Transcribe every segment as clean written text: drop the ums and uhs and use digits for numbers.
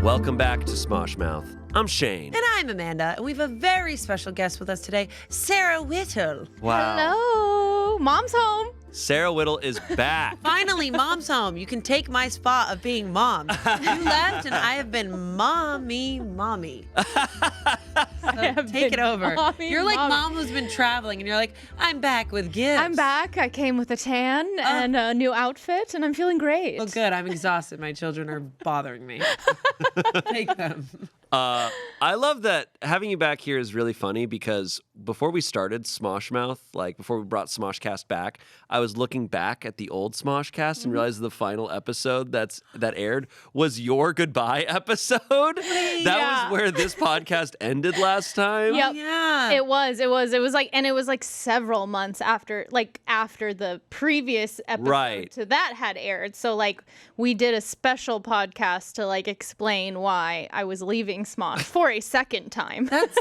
Welcome back to Smosh Mouth. I'm Shayne. And I'm Amanda, and we have a very special guest with us today, Sarah Whittle. Wow. Hello. Mom's home. Sarah Whittle is back. Finally, Mom's home. You can take my spot of being mom. You left, and I have been mommy. So take it over. You're like mom who's been traveling, and you're like, I'm back with gifts. I'm back. I came with a tan and a new outfit, and I'm feeling great. Well, good. I'm exhausted. My children are bothering me. Take them. I love that having you back here is really funny because before we started Smosh Mouth, like before we brought SmoshCast back, I was looking back at the old SmoshCast and realized the final episode that aired was your goodbye episode. That was where this podcast ended last time. Yep. Oh, yeah. It was like, and it was like several months after the previous episode to that had aired. So like we did a special podcast to like explain why I was leaving Smosh for a second time. That's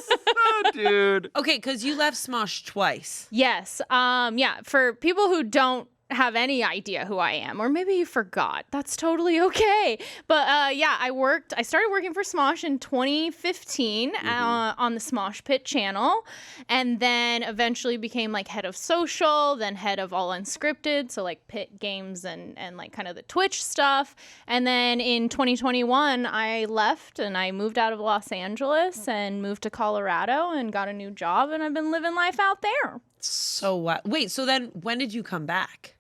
Dude. okay, because you left Smosh twice. Yes. Yeah. For people who don't have any idea who I am, or maybe you forgot, that's totally okay. But yeah, I started working for Smosh in 2015 on the Smosh Pit channel, and then eventually became like head of social, then head of all unscripted, so like Pit games and like kind of the Twitch stuff. And then in 2021, I left and I moved out of Los Angeles and moved to Colorado and got a new job, and I've been living life out there. So what? Wait, so then when did you come back?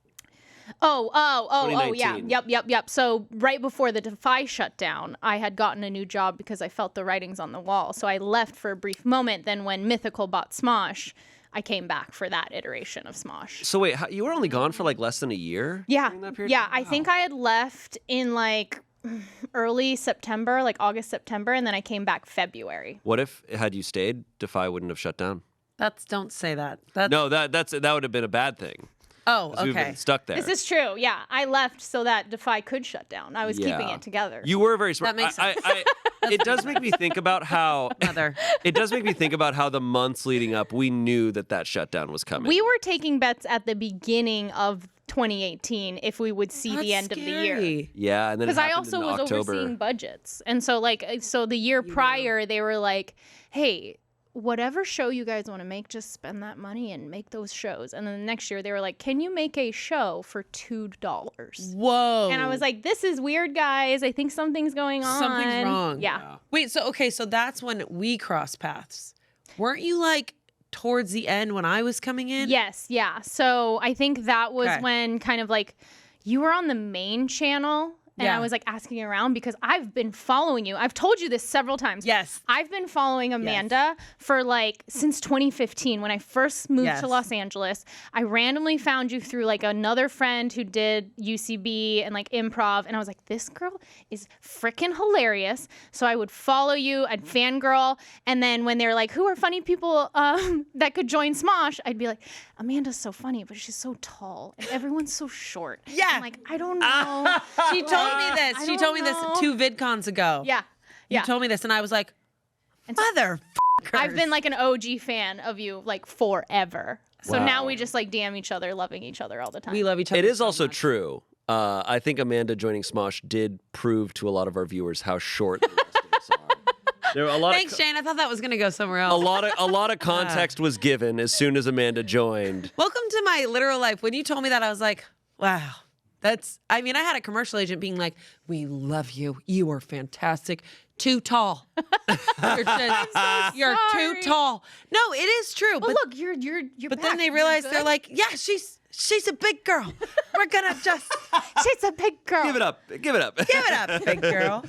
Oh, yeah. 2019. Yep. So right before the Defy shutdown, I had gotten a new job because I felt the writings on the wall. So I left for a brief moment. Then when Mythical bought Smosh, I came back for that iteration of Smosh. So wait, you were only gone for like less than a year? Yeah. during that period? Yeah, I think I had left in like early September, like August, September, and then I came back February. What if, had you stayed, Defy wouldn't have shut down? Don't say that. No, that would have been a bad thing. Oh, 'Cause we've okay. been stuck there. This is true. Yeah, I left so that Defy could shut down. I was keeping it together. You were very smart. That makes sense. It does make me think about how Mother. It does make me think about how the months leading up, we knew that shutdown was coming. We were taking bets at the beginning of 2018 if we would see the end of the year. Yeah, and then Because I also was October. overseeing budgets. And so the year prior, they were like, hey, whatever show you guys want to make, just spend that money and make those shows. And then the next year they were like, can you make a show for $2? Whoa. And I was like, this is weird, guys. I think something's going on. Something's wrong. Yeah. Wait, so that's when we crossed paths. Weren't you like towards the end when I was coming in? Yes, yeah. So I think that was Okay. when kind of like you were on the main channel. And Yeah. I was like asking around because I've been following you. I've told you this several times. Yes. I've been following Amanda for like since 2015 when I first moved to Los Angeles. I randomly found you through like another friend who did UCB and like improv. And I was like, this girl is freaking hilarious. So I would follow you, I'd fangirl. And then when they were like, who are funny people that could join Smosh? I'd be like, Amanda's so funny, but she's so tall. And everyone's so short. Yeah. I'm like, I don't know. She told me this. She told me this 2 VidCons ago. Yeah. You told me this, and I was like, mother. I've been like an OG fan of you like forever. So now we just like DM each other, loving each other all the time. We love each other. It is so also much. true. I think Amanda joining Smosh did prove to a lot of our viewers how short the rest of us are. There were a lot Thanks, Shayne. I thought that was gonna go somewhere a else. lot of context was given as soon as Amanda joined. Welcome to my literal life. When you told me that, I was like, wow. I had a commercial agent being like, we love you. You are fantastic. Too tall. You're too tall. No, it is true. But look, you're But back. then they You're realized good. they're like, yeah, she's a big girl. We're gonna just she's a big girl. Give it up. Give it up. give it up, big girl.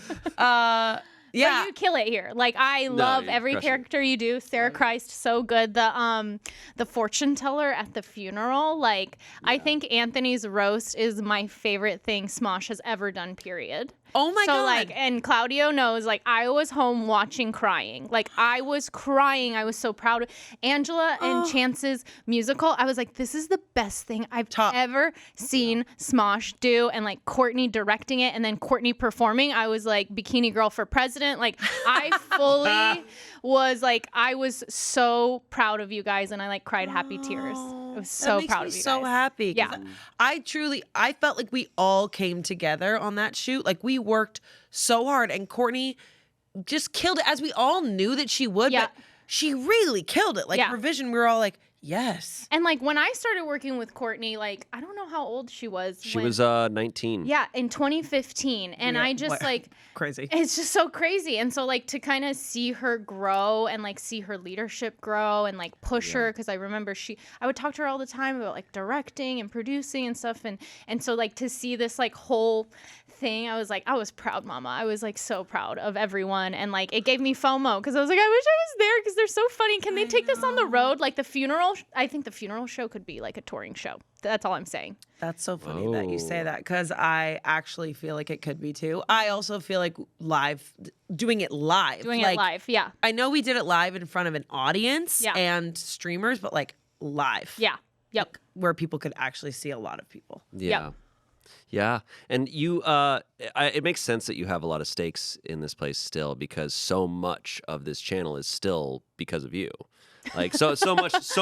Yeah. But you kill it here. Like I love you every crush it. character you do. Sarah Christ, so good. The fortune teller at the funeral. Like I think Anthony's roast is my favorite thing Smosh has ever done. Period. Oh my so God. like, and Claudio knows, like, I was home watching crying. Like, I was crying. I was so proud of Angela and Chance's musical. I was like, this is the best thing I've ever seen Smosh do. And like Courtney directing it and then Courtney performing. I was like, Bikini Girl for President. Like, I fully was like, I was so proud of you guys. And I like cried happy tears. was so that proud makes of me you so guys. happy. 'Cause Yeah. I felt like we all came together on that shoot. Like we worked so hard, and Courtney just killed it, as we all knew that she would. Yeah. But she really killed it. Like Yeah. her vision, we were all like, yes. And like when I started working with Courtney, like I don't know how old she was. She when- was 19. Yeah, in 2015. And Yeah, I just what- like Crazy. it's just so crazy. And so like to kind of see her grow and like see her leadership grow and like push her, because I remember I would talk to her all the time about like directing and producing and stuff, and so like to see this like whole thing, I was proud, mama. I was like so proud of everyone, and like it gave me FOMO because I was like, I wish I was there because they're so funny. Can they take this on the road? Like the funeral, I think the funeral show could be like a touring show. That's all I'm saying. That's so funny that you say Oh. that, because I actually feel like it could be too. I also feel like doing it live. Doing like, it live, yeah. I know we did it live in front of an audience Yeah. and streamers, but like live. Yeah. Yep. Where people could actually see a lot of people. Yeah. Yeah. And you, it makes sense that you have a lot of stakes in this place still, because so much of this channel is still because of you. Like so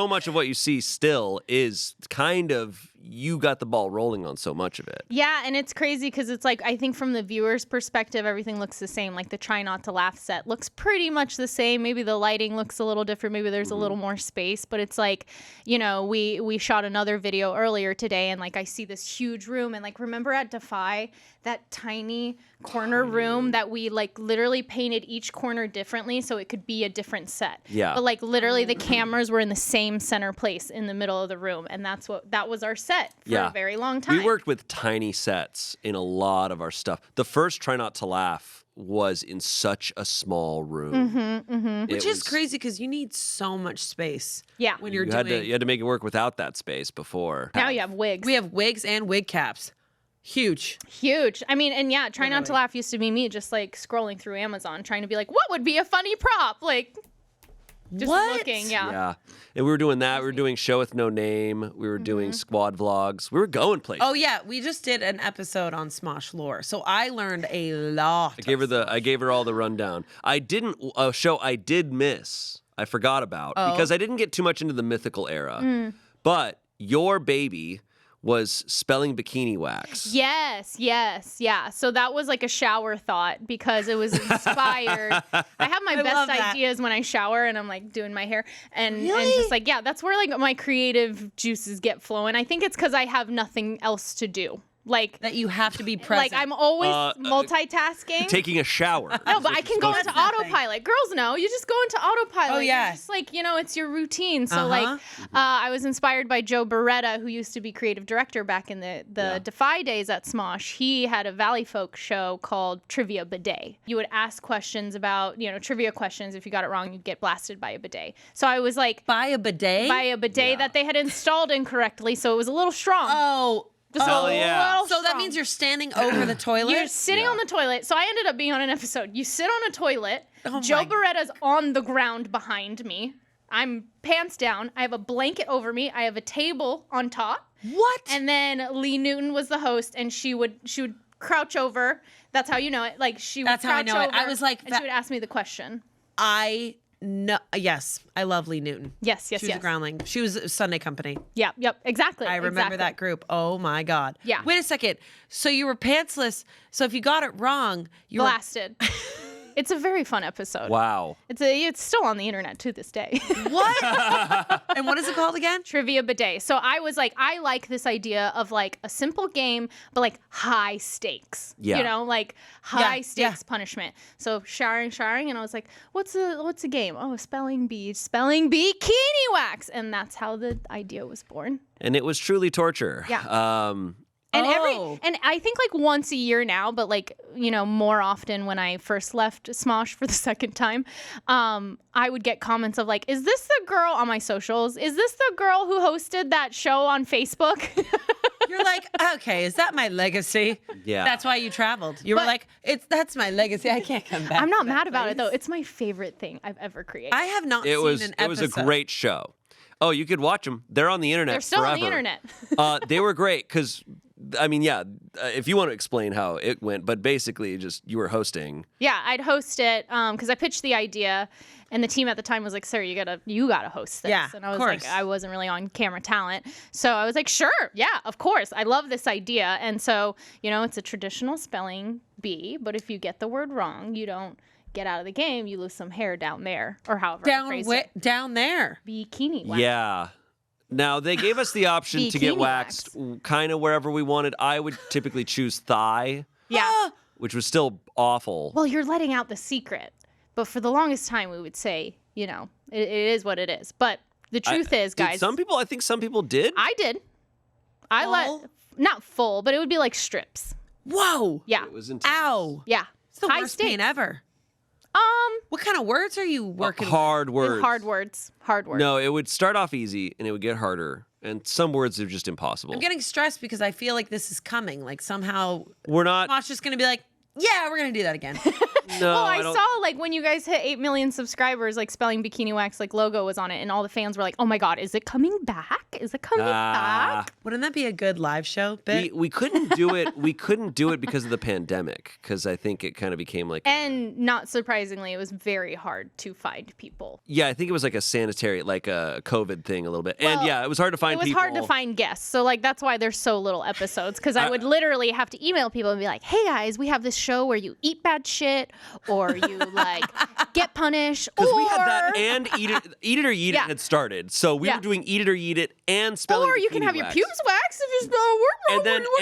much of what you see still is kind of you got the ball rolling on so much of it. Yeah, and it's crazy because it's like I think from the viewer's perspective, everything looks the same. Like the Try Not to Laugh set looks pretty much the same. Maybe the lighting looks a little different. Maybe there's a little more space, but it's like, you know, we shot another video earlier today, and like I see this huge room, and like remember at Defy, that tiny corner room that we like literally painted each corner differently so it could be a different set. Yeah. But like literally the cameras were in the same center place in the middle of the room, and that was our set for a very long time. We worked with tiny sets in a lot of our stuff. The first Try Not to Laugh was in such a small room. Which is crazy because you need so much space. Yeah. When you're You doing. had to make it work without that space before. Now you have wigs. We have wigs and wig caps. Huge. Huge. I mean, and yeah, Try Not to Laugh used to be me just like scrolling through Amazon trying to be like, what would be a funny prop? Like, just What? looking. Yeah. Yeah. And we were doing that. We were doing Show with No Name. We were doing squad vlogs. We were going places. Oh yeah, we just did an episode on Smosh lore, so I learned a lot. I gave her all the rundown. I didn't a show I did miss. I forgot about because I didn't get too much into the mythical era. But your baby was spelling Bikini Wax. Yes, yeah. So that was like a shower thought because it was inspired. I have my I love best that. ideas when I shower and I'm like doing my hair and just like, yeah, that's where like my creative juices get flowing. I think it's because I have nothing else to do. Like That you have to be present. I'm always multitasking. Taking a shower. No, but I can go into That's nothing. autopilot. Girls know. You just go into autopilot. Oh, yeah. You're just like, you know, it's your routine. So like, I was inspired by Joe Beretta, who used to be creative director back in the Defy days at Smosh. He had a Valley Folk show called Trivia Bidet. You would ask questions about, you know, trivia questions. If you got it wrong, you'd get blasted by a bidet. So I was like, Buy a bidet. by a bidet that they had installed incorrectly, so it was a little strong. Oh. Just Hell a yeah. little So that strong. means you're standing over the toilet. You're sitting on the toilet. So I ended up being on an episode. You sit on a toilet. Oh Joe my- Beretta's on the ground behind me. I'm pants down. I have a blanket over me. I have a table on top. What? And then Lee Newton was the host, and she would crouch over. That's how you know it. Like she would That's how I crouch know it. over. I was like, and she would ask me the question. I know. Yes, I love Lee Newton. Yes. She was a groundling. She was a Sunday Company. Yep. Exactly. I remember that group. Oh my God. Yeah. Wait a second. So you were pantsless. So if you got it wrong, you were. Blasted. It's a very fun episode. Wow. It's still on the internet to this day. What? And what is it called again? Trivia Bidet. So I was like, I like this idea of like a simple game, but like high stakes. Yeah. You know, like high Yeah, stakes punishment. So showering, and I was like, what's a game? Oh, spelling bikini wax. And that's how the idea was born. And it was truly torture. Yeah. And and I think like once a year now, but like, you know, more often when I first left Smosh for the second time, I would get comments of like, is this the girl on my socials? Is this the girl who hosted that show on Facebook? You're like, okay, is that my legacy? Yeah. That's why you traveled. You were But- like, that's my legacy. I can't come back. I'm to not that mad about it place. though. It's my favorite thing I've ever created. I have not It seen was an it was a episode. great show. Oh, you could watch them. They're on the internet They're still forever. on the internet. They were great because I mean, yeah, if you want to explain how it went, but basically just you were hosting. Yeah, I'd host it because I pitched the idea, and the team at the time was like, "Sir, you gotta host this." Yeah, and I was of course. like, I wasn't really on camera talent, so I was like, "Sure, yeah, of course, I love this idea." And so it's a traditional spelling bee, but if you get the word wrong, you don't get out of the game. You lose some hair down there, or however I phrase it. Down there. Bikini wax. Yeah. Now, they gave us the option to get Bikini waxed kind of wherever we wanted. I would typically choose thigh, Yeah. which was still awful. Well, you're letting out the secret. But for the longest time, we would say, it is what it is. But the truth is, guys. I think some people did. I did. Not full, but it would be like strips. Whoa. Yeah. It was intense. Ow. Yeah. It's the High worst stakes. pain ever. What kind of words are you working Hard words. Hard words. Hard words. No, it would start off easy and it would get harder. And some words are just impossible. I'm getting stressed because I feel like this is coming. Like somehow We're not. Smosh just going to be like, yeah, we're going to do that again. No, Well, I I don't- saw like when you guys hit 8 million subscribers, like Spelling Bikini Wax, like logo was on it, and all the fans were like, "Oh my God, is it coming back? Is it coming back?" Wouldn't that be a good live show bit? We couldn't do it. We couldn't do it because of the pandemic. Because I think it kind of became like. And not surprisingly, it was very hard to find people. Yeah, I think it was like a sanitary, like a COVID thing a little bit. Well, and yeah, it was hard to find It was people. hard to find guests, so like that's why there's so little episodes. Because I would literally have to email people and be like, "Hey guys, we have this show where you eat bad shit, or you like get punished, Because or we had that and Eat It or Eat It Yeah. had started. So we Yeah. were doing Eat It or Eat It and spelling or you can bikini have your wax. pubes waxed if you spell a word wrong.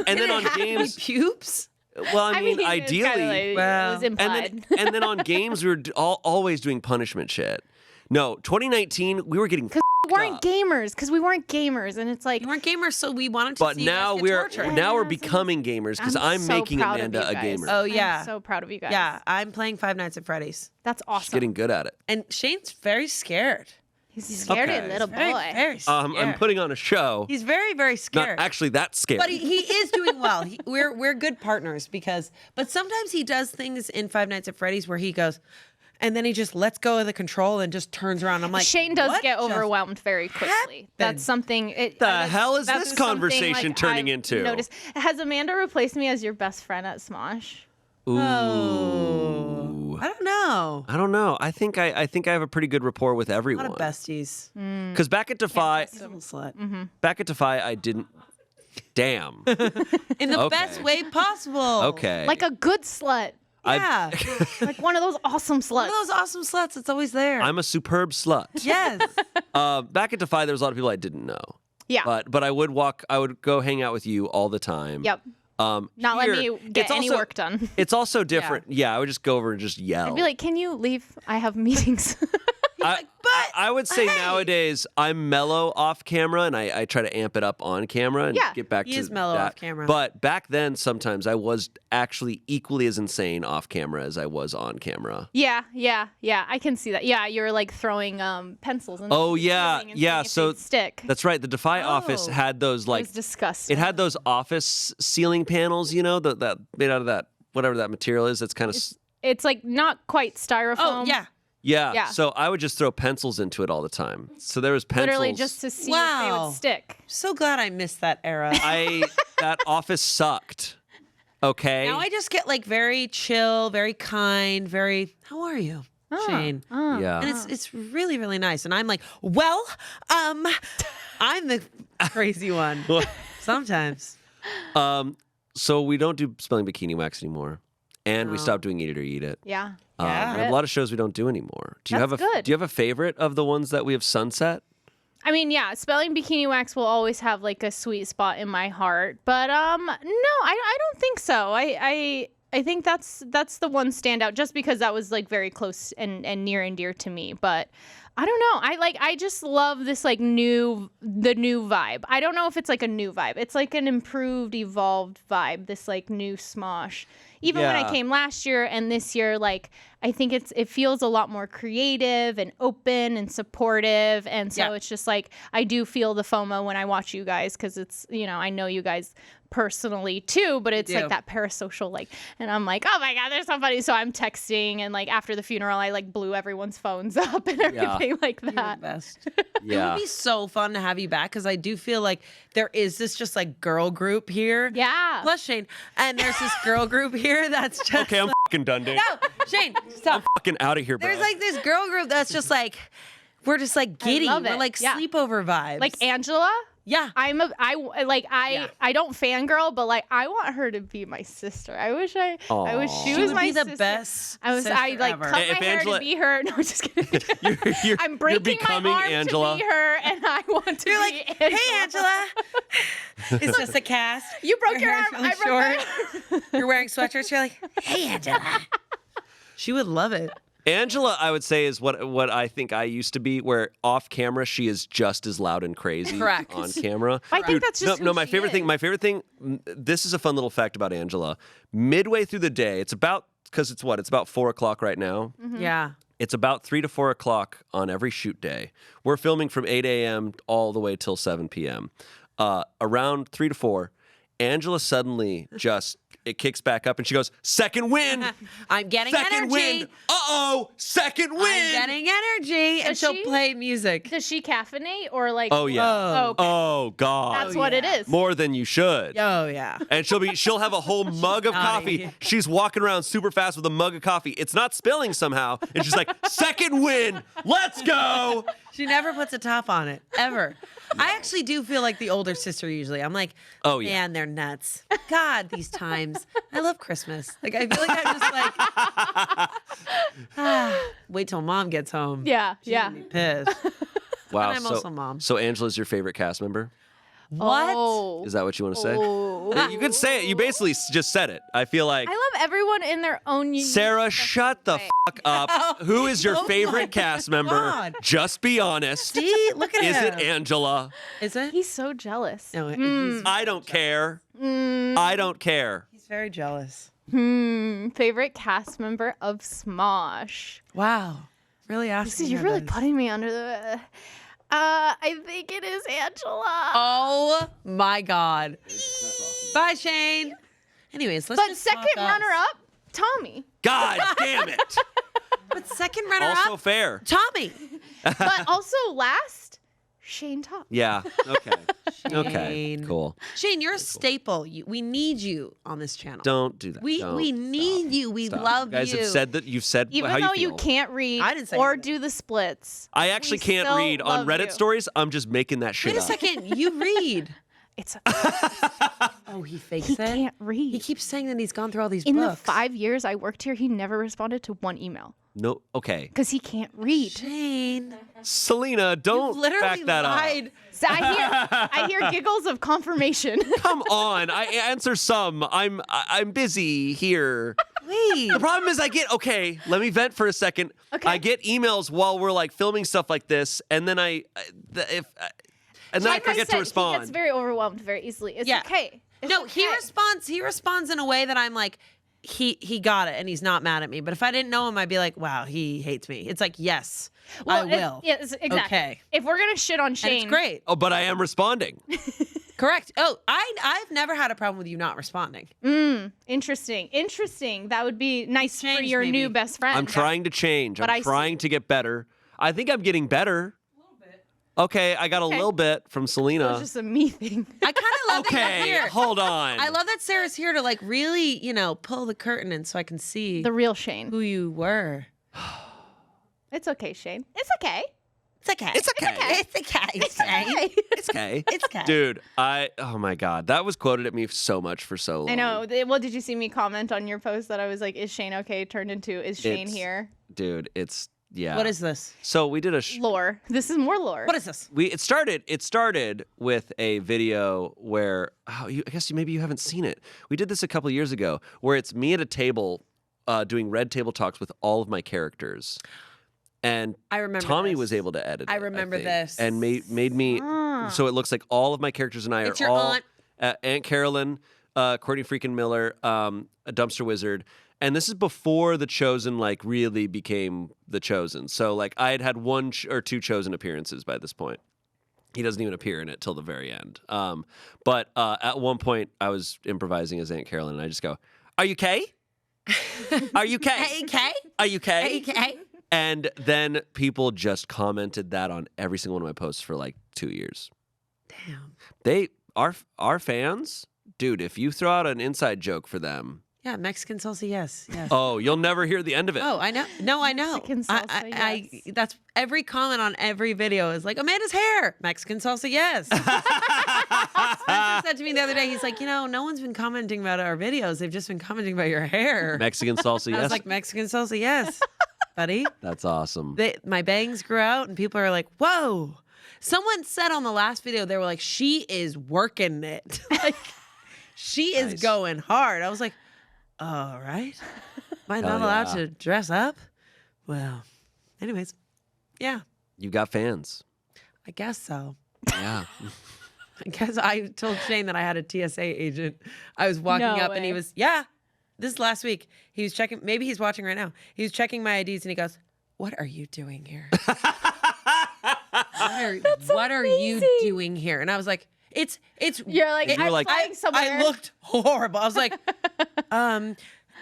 And then on games. Pubes? Well, I mean, it's ideally. kinda like, it Wow. was implied. And then on games, we were always doing punishment shit. No, 2019, we were getting We weren't gamers because we weren't gamers, and it's like You weren't gamers, so we wanted to But see now you guys get we're tortured. now we're Yes, becoming gamers because I'm so making proud of Amanda you a guys. gamer. Oh, yeah. I'm so proud of you guys. Yeah, I'm playing Five Nights at Freddy's. That's awesome. She's getting good at it. And Shayne's very scared. He's scared Okay. little Very, boy. very scared. I'm putting on a show. He's very, very Not scared. actually that scared. But he is doing well. We're good partners but sometimes he does things in Five Nights at Freddy's where he goes, and then he just lets go of the control and just turns around. I'm like, Shayne does what get just overwhelmed very quickly. happened? That's something. The hell is that's this something, conversation like, turning I've into? noticed. Has Amanda replaced me as your best friend at Smosh? Ooh. Oh, I don't know. I don't know. I think I have a pretty good rapport with A everyone. lot of besties. Because back at Defy, He's a little slut. I didn't. Damn. In the Okay. best way possible. Okay. Like a good slut, Yeah. like one of those awesome sluts. One of those awesome sluts that's always there. I'm a superb slut. Yes. Back at Defy, there was a lot of people I didn't know. Yeah. But I would go hang out with you all the time. Yep. Not let Here, me get it's any also- work done. It's also different. Yeah, I would just go over and just yell. I'd be like, "Can you leave? I have meetings." I would say hey. nowadays I'm mellow off camera and I try to amp it up on camera and Yeah. get back He to is mellow that. off camera. But back then, sometimes I was actually equally as insane off camera as I was on camera. Yeah. I can see that. Yeah, you're like throwing pencils. And Oh, yeah, yeah, so stick. That's right. The Defy office Oh. had those It like was disgusting. it had those office ceiling panels, you know, that made out of that whatever that material is. That's kind of It's like not quite styrofoam. Oh, yeah. yeah. Yeah. So I would just throw pencils into it all the time. So there was pencils. Literally just to see if they Wow. would stick. So glad I missed that era. That office sucked. Okay. Now I just get like very chill, very kind, very, how are you, Shayne? yeah. And it's really, really nice. And I'm like, well, I'm the crazy one. Sometimes. So we don't do spelling bikini wax anymore, and we stopped doing Eat It or Eat It. Yeah. Yeah. We have a lot of shows we don't do anymore. Do you That's have good. Do you have a favorite of the ones that we have sunset? I mean, yeah, Spelling Bikini Wax will always have like a sweet spot in my heart, but no, I don't think so. I think that's the one standout just because that was like very close and near and dear to me. But I don't know. I just love this like the new vibe. I don't know if it's like a new vibe. It's like an improved, evolved vibe. This like new Smosh. Even when I Yeah. came last year and this year, like I think it feels a lot more creative and open and supportive, and so Yeah. it's just like I do feel the FOMO when I watch you guys because it's I know you guys personally too, but it's do. like that parasocial and I'm like, oh my god, they're so funny. So I'm texting and like after the funeral, I like blew everyone's phones up and everything something like You're the that. best. It Yeah. would be so fun to have you back because I do feel like there is this just like girl group here. Yeah. Plus Shayne. And there's this girl group here that's just Okay, I'm fucking done, dude. no, Shayne, stop. Fucking out of here, bro. There's like this girl group that's just like we're just like giddy. love We're it. like Yeah. sleepover vibes. Like Angela. yeah. I Yeah. I don't fangirl, but like I want her to be my sister. I wish she Aw. was She would my be the sister. best I sister like ever. cut my If hair Angela- to be her. No, just kidding. you're I'm breaking becoming my arm Angela. to be her, and I want to You're be like, Angela. hey Angela. It's just a cast. You broke your hair's arm. really I broke my short. You're wearing sweatshirts. You're like, hey Angela. She would love it. Angela, I would say, is what I think I used to be, where off camera she is just as loud and crazy Correct. on camera. I think that's just no. who My she favorite is. my favorite thing. This is a fun little fact about Angela. Midway through the day, it's about because it's about 4:00 right now. Yeah. It's about 3 to 4 o'clock on every shoot day. We're filming from 8 a.m. all the way till 7 p.m. Around 3 to 4, Angela suddenly just it kicks back up and she goes, "Second wind, I'm getting second energy. wind. Second wind." I'm getting energy. And Does she'll she? play music. Does she caffeinate or like? Oh yeah. Oh. okay. Oh God. That's what it is. More than you should. Oh, yeah. And she'll have a whole mug of naughty. coffee. She's walking around super fast with a mug of coffee. It's not spilling somehow. And she's like, "Second wind, let's go." She never puts a top on it, ever. I actually do feel like the older sister usually. I'm like, Oh, yeah. man, they're nuts. God, these times. I love Christmas. Like, I feel like I'm just like, wait till mom gets home. Yeah, She's yeah. gonna be pissed. Wow. I'm also mom. So Angela's your favorite cast member? What? Oh. Is that what you want to say? Oh. You could say it. You basically just said it. I feel like I love everyone in their own unique. Sarah, shut the way. fuck up. Who is your Oh my favorite cast member? God. Just be honest. See, look at Is him. it Angela? Is it? He's so jealous. No, he's I don't care. I don't care. very jealous. Favorite cast member of Smosh. Wow. Really asking. You're her really this. putting me under the. I think it is Angela. Oh my God. Bye, Shayne. Anyways, let's but just second talk us. runner up, Tommy. God damn it. But second runner Also up, fair. Tommy. But also last, Shayne Topp. Yeah. Okay. Okay. Shayne. Cool. Shayne, you're a staple. We need you on this channel. Don't do that. We Don't. need you. We Stop. love You guys you. have said that. You've said Even how though you you feel. can't read I didn't say or anything. do the splits. I actually we can't still read on love Reddit you. stories. I'm just making that shit Wait a up. second. You read. It's Oh, he fakes he it. can't read. He keeps saying that he's gone through all these In the books. 5 years I worked here, he never responded to one email No. Okay. because he can't read. Shayne, Selena, don't literally back that lied. up. So I hear giggles of confirmation. Come on. I answer some. I'm busy here. Wait. The problem is let me vent for a second. Okay. I get emails while we're like filming stuff like this, and then I forget Like I to said, respond. He gets very overwhelmed very easily. It's Yeah. okay. It's No, okay. he responds in a way that I'm like, he got it and he's not mad at me. But if I didn't know him, I'd be like, wow, he hates me. It's like, yes, I will. Yes, exactly. Okay. If we're gonna shit on And Shayne, it's great. Oh, but I am responding. Correct. Oh, I've never had a problem with you not responding. Interesting. That would be nice for Change, your maybe. new best friend. I'm trying to change. But I'm trying to get better. I think I'm getting better. Okay, I got a little bit from Selena. It's just a me thing. I kind of love that you're Okay, here. hold on. I love that Sarah's here to like really, pull the curtain in so I can see The real Shayne. who you were. It's okay, Shayne. It's okay. It's okay. It's okay. It's okay. It's okay. It's okay. It's okay. Dude, oh my God. That was quoted at me so much for so long. I know. Well, did you see me comment on your post that I was like, "Is Shayne okay?" Turned into, "Is Shayne It's- here?" Dude, yeah. What is this? So we did a Lore. This is more lore. What is this? it started with a video where I guess maybe you haven't seen it. We did this a couple years ago where it's me at a table doing red table talks with all of my characters. And I remember Tommy this. was able to edit it. I remember think, this. and made me so it looks like all of my characters and I It's are your all aunt. Aunt Carolyn, Courtney freaking Miller, a dumpster wizard. And this is before the Chosen like really became the Chosen. So like I had one or two Chosen appearances by this point. He doesn't even appear in it till the very end. But at one point I was improvising as Aunt Carolyn, and I just go, "Are you okay? Are you okay? Hey, Kay? Are you okay? Hey, Kay? And then people just commented that on every single one of my posts for like 2 years. Damn. Our fans, dude, if you throw out an inside joke for them. Yeah, Mexican salsa, yes. Oh, you'll never hear the end of it. Oh, I know. No, I know. Mexican salsa, yes. That's every comment on every video is like, Amanda's hair. Mexican salsa, yes. Spencer said to me the other day, he's like, no one's been commenting about our videos. They've just been commenting about your hair. Mexican salsa, yes. I was like, Mexican salsa, yes, buddy. That's awesome. My bangs grew out and people are like, whoa. Someone said on the last video, they were like, she is working it. Like, she is going hard. I was like, all right. Am I not allowed to dress up? Well, anyways, yeah. You got fans. I guess so. Yeah. I guess I told Shayne that I had a TSA agent. I was walking up and he was, this is last week. He was checking, maybe he's watching right now. He was checking my IDs and he goes, what are you doing here? What are you doing here? And I was like, You're like, I'm flying somewhere. I looked horrible. I was like,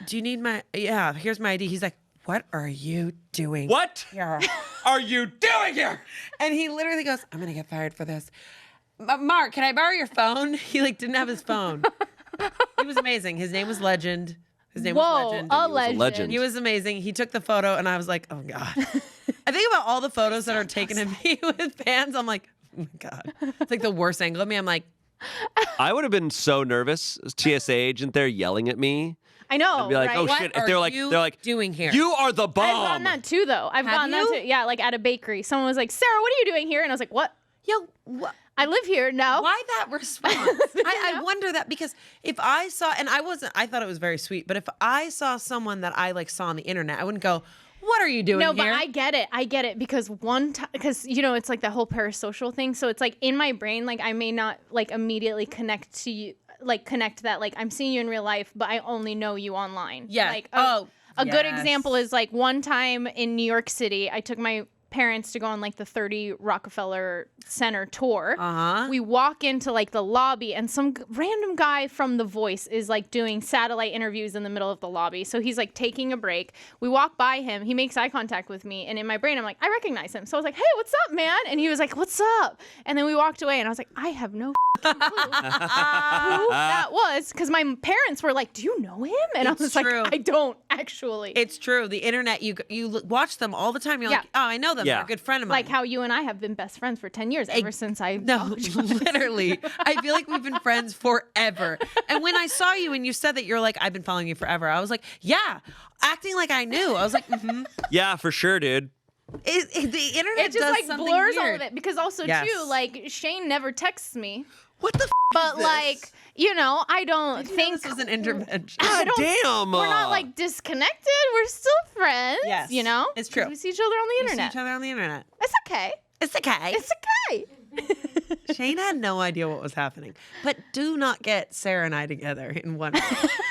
do you need here's my ID. He's like, what are you doing What here? are you doing here? And he literally goes, I'm going to get fired for this. Mark, can I borrow your phone? He didn't have his phone. He was amazing. His name was Legend. His name was Legend. A legend. He was amazing. He took the photo and I was like, oh God. I think about all the photos that are taken of me with fans. I'm like, oh my God. It's like the worst angle of me. I'm like, I would have been so nervous. TSA agent there yelling at me. I know. I'd be like, right? oh what shit. are If they're like, you doing here? You are the bomb. I've gotten that too, though. I've gotten that too. Yeah, like at a bakery. Someone was like, Sarah, what are you doing here? And I was like, what? Yo, what? I live here now. Why that response? I wonder that because if I saw, and I thought it was very sweet, but if I saw someone that I saw on the internet, I wouldn't go, what are you doing here? No, but I get it because because it's like the whole parasocial thing. So it's like in my brain, like I may not like immediately connect to you, like connect that like I'm seeing you in real life, but I only know you online. Yeah. Like a good example is like one time in New York City, I took my parents to go on like the 30 Rockefeller Center tour. We walk into like the lobby and some random guy from The Voice is like doing satellite interviews in the middle of the lobby. So he's like taking a break. We walk by him. He makes eye contact with me. And in my brain, I'm like, I recognize him. So I was like, hey, what's up, man? And he was like, what's up? And then we walked away and I was like, I have no clue who that was. Because my parents were like, do you know him? And I was true. like, I don't actually. It's true. The internet, you watch them all the time. You're like, oh, I know them. Yeah. They're a good friend of mine. Like how you and I have been best friends for 10 years ever since I No, literally. I feel like we've been friends forever. And when I saw you and you said that you're like, I've been following you forever, I was like, yeah, acting like I knew. I was like, Yeah, for sure, dude. The internet it just does like something blurs weird. all of it because also too like Shayne never texts me, What the but is this? like I don't think this was an intervention. God damn. we're not like disconnected. We're still friends. Yes, It's true. 'Cause we see each other on the We see internet. each other on the internet. It's okay. It's okay. It's okay. Shayne had no idea what was happening. But do not get Sarah and I together in one.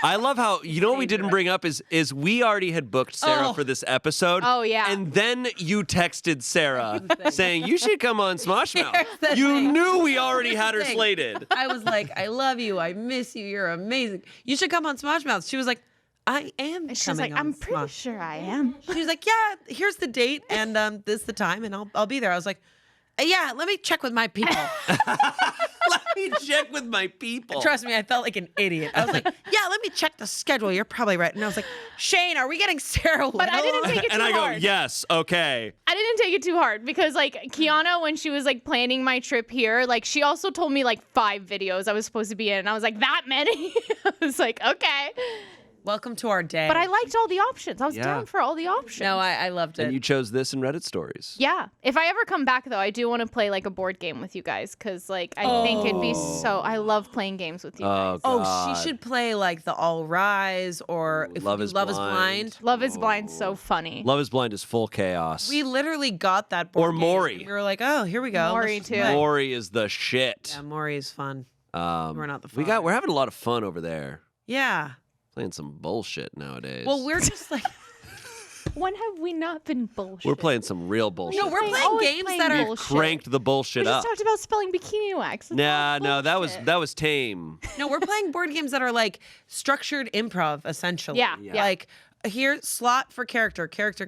I love how what we didn't bring up is we already had booked Sarah for this episode. Oh, yeah. And then you texted Sarah saying you should come on Smosh Mouth. the You thing. knew we already had her the thing. slated. I was like, I love you. I miss you. You're amazing. You should come on Smosh Mouth. She was like, I am And she's coming like, on I'm pretty Smosh. sure I am. She was like, yeah, here's the date and this is the time and I'll be there. I was like, yeah, let me check with my people. Let me check with my people. Trust me, I felt like an idiot. I was like, yeah, let me check the schedule. You're probably right. And I was like, Shayne, are we getting Sarah But I didn't take it too And I go, hard. yes, okay. I didn't take it too hard because like Kiana, when she was like planning my trip here, like she also told me like 5 videos I was supposed to be in. And I was like, that many? I was like, okay. Welcome to our day. But I liked all the options. I was Yeah. down for all the options. No, I loved it. And you chose this in Reddit stories. Yeah. If I ever come back though, I do want to play like a board game with you guys because like I think it'd be so. I love playing games with you guys. Oh, Oh, God. she should play like the All Rise or if Love we is do Love is Blind. Blind. Love is Blind, so funny. Love is Blind is full chaos. We literally got that board Or game, Maury. and we were like, oh, here we go. Maury, Let's too. play. Maury is the shit. Yeah, Maury is fun. We're not the We're having a lot of fun over there. Yeah. Playing some bullshit nowadays. Well, we're just like When have we not been bullshit? we're playing some real bullshit. no, we're Playing- playing always games playing that are bullshit. Cranked the We bullshit just up. talked about spelling bikini wax. That's all No, that was bullshit. tame. no, we're playing board games that are like structured improv essentially. Yeah, yeah. Like here, slot for character, character,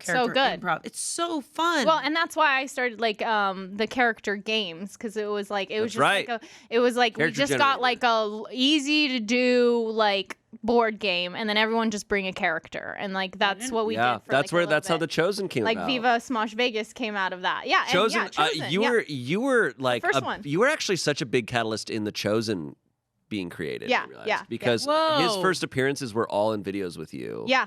So good. improv. It's so fun. Well, and that's why I started like the character games, because it was like That's just right. like it was like Character we just got generator. like a easy to do like board game, and then everyone just bring a character, and like that's what we Yeah, did. For, that's like, a that's how little the bit. Chosen came like about. Viva Smosh Vegas came out of that. Yeah, Chosen, and yeah, Chosen. you were like first one. you were actually such a big catalyst in the Chosen being created. Yeah, I realized, yeah, because yeah. his Whoa. first appearances were all in videos with you. Yeah.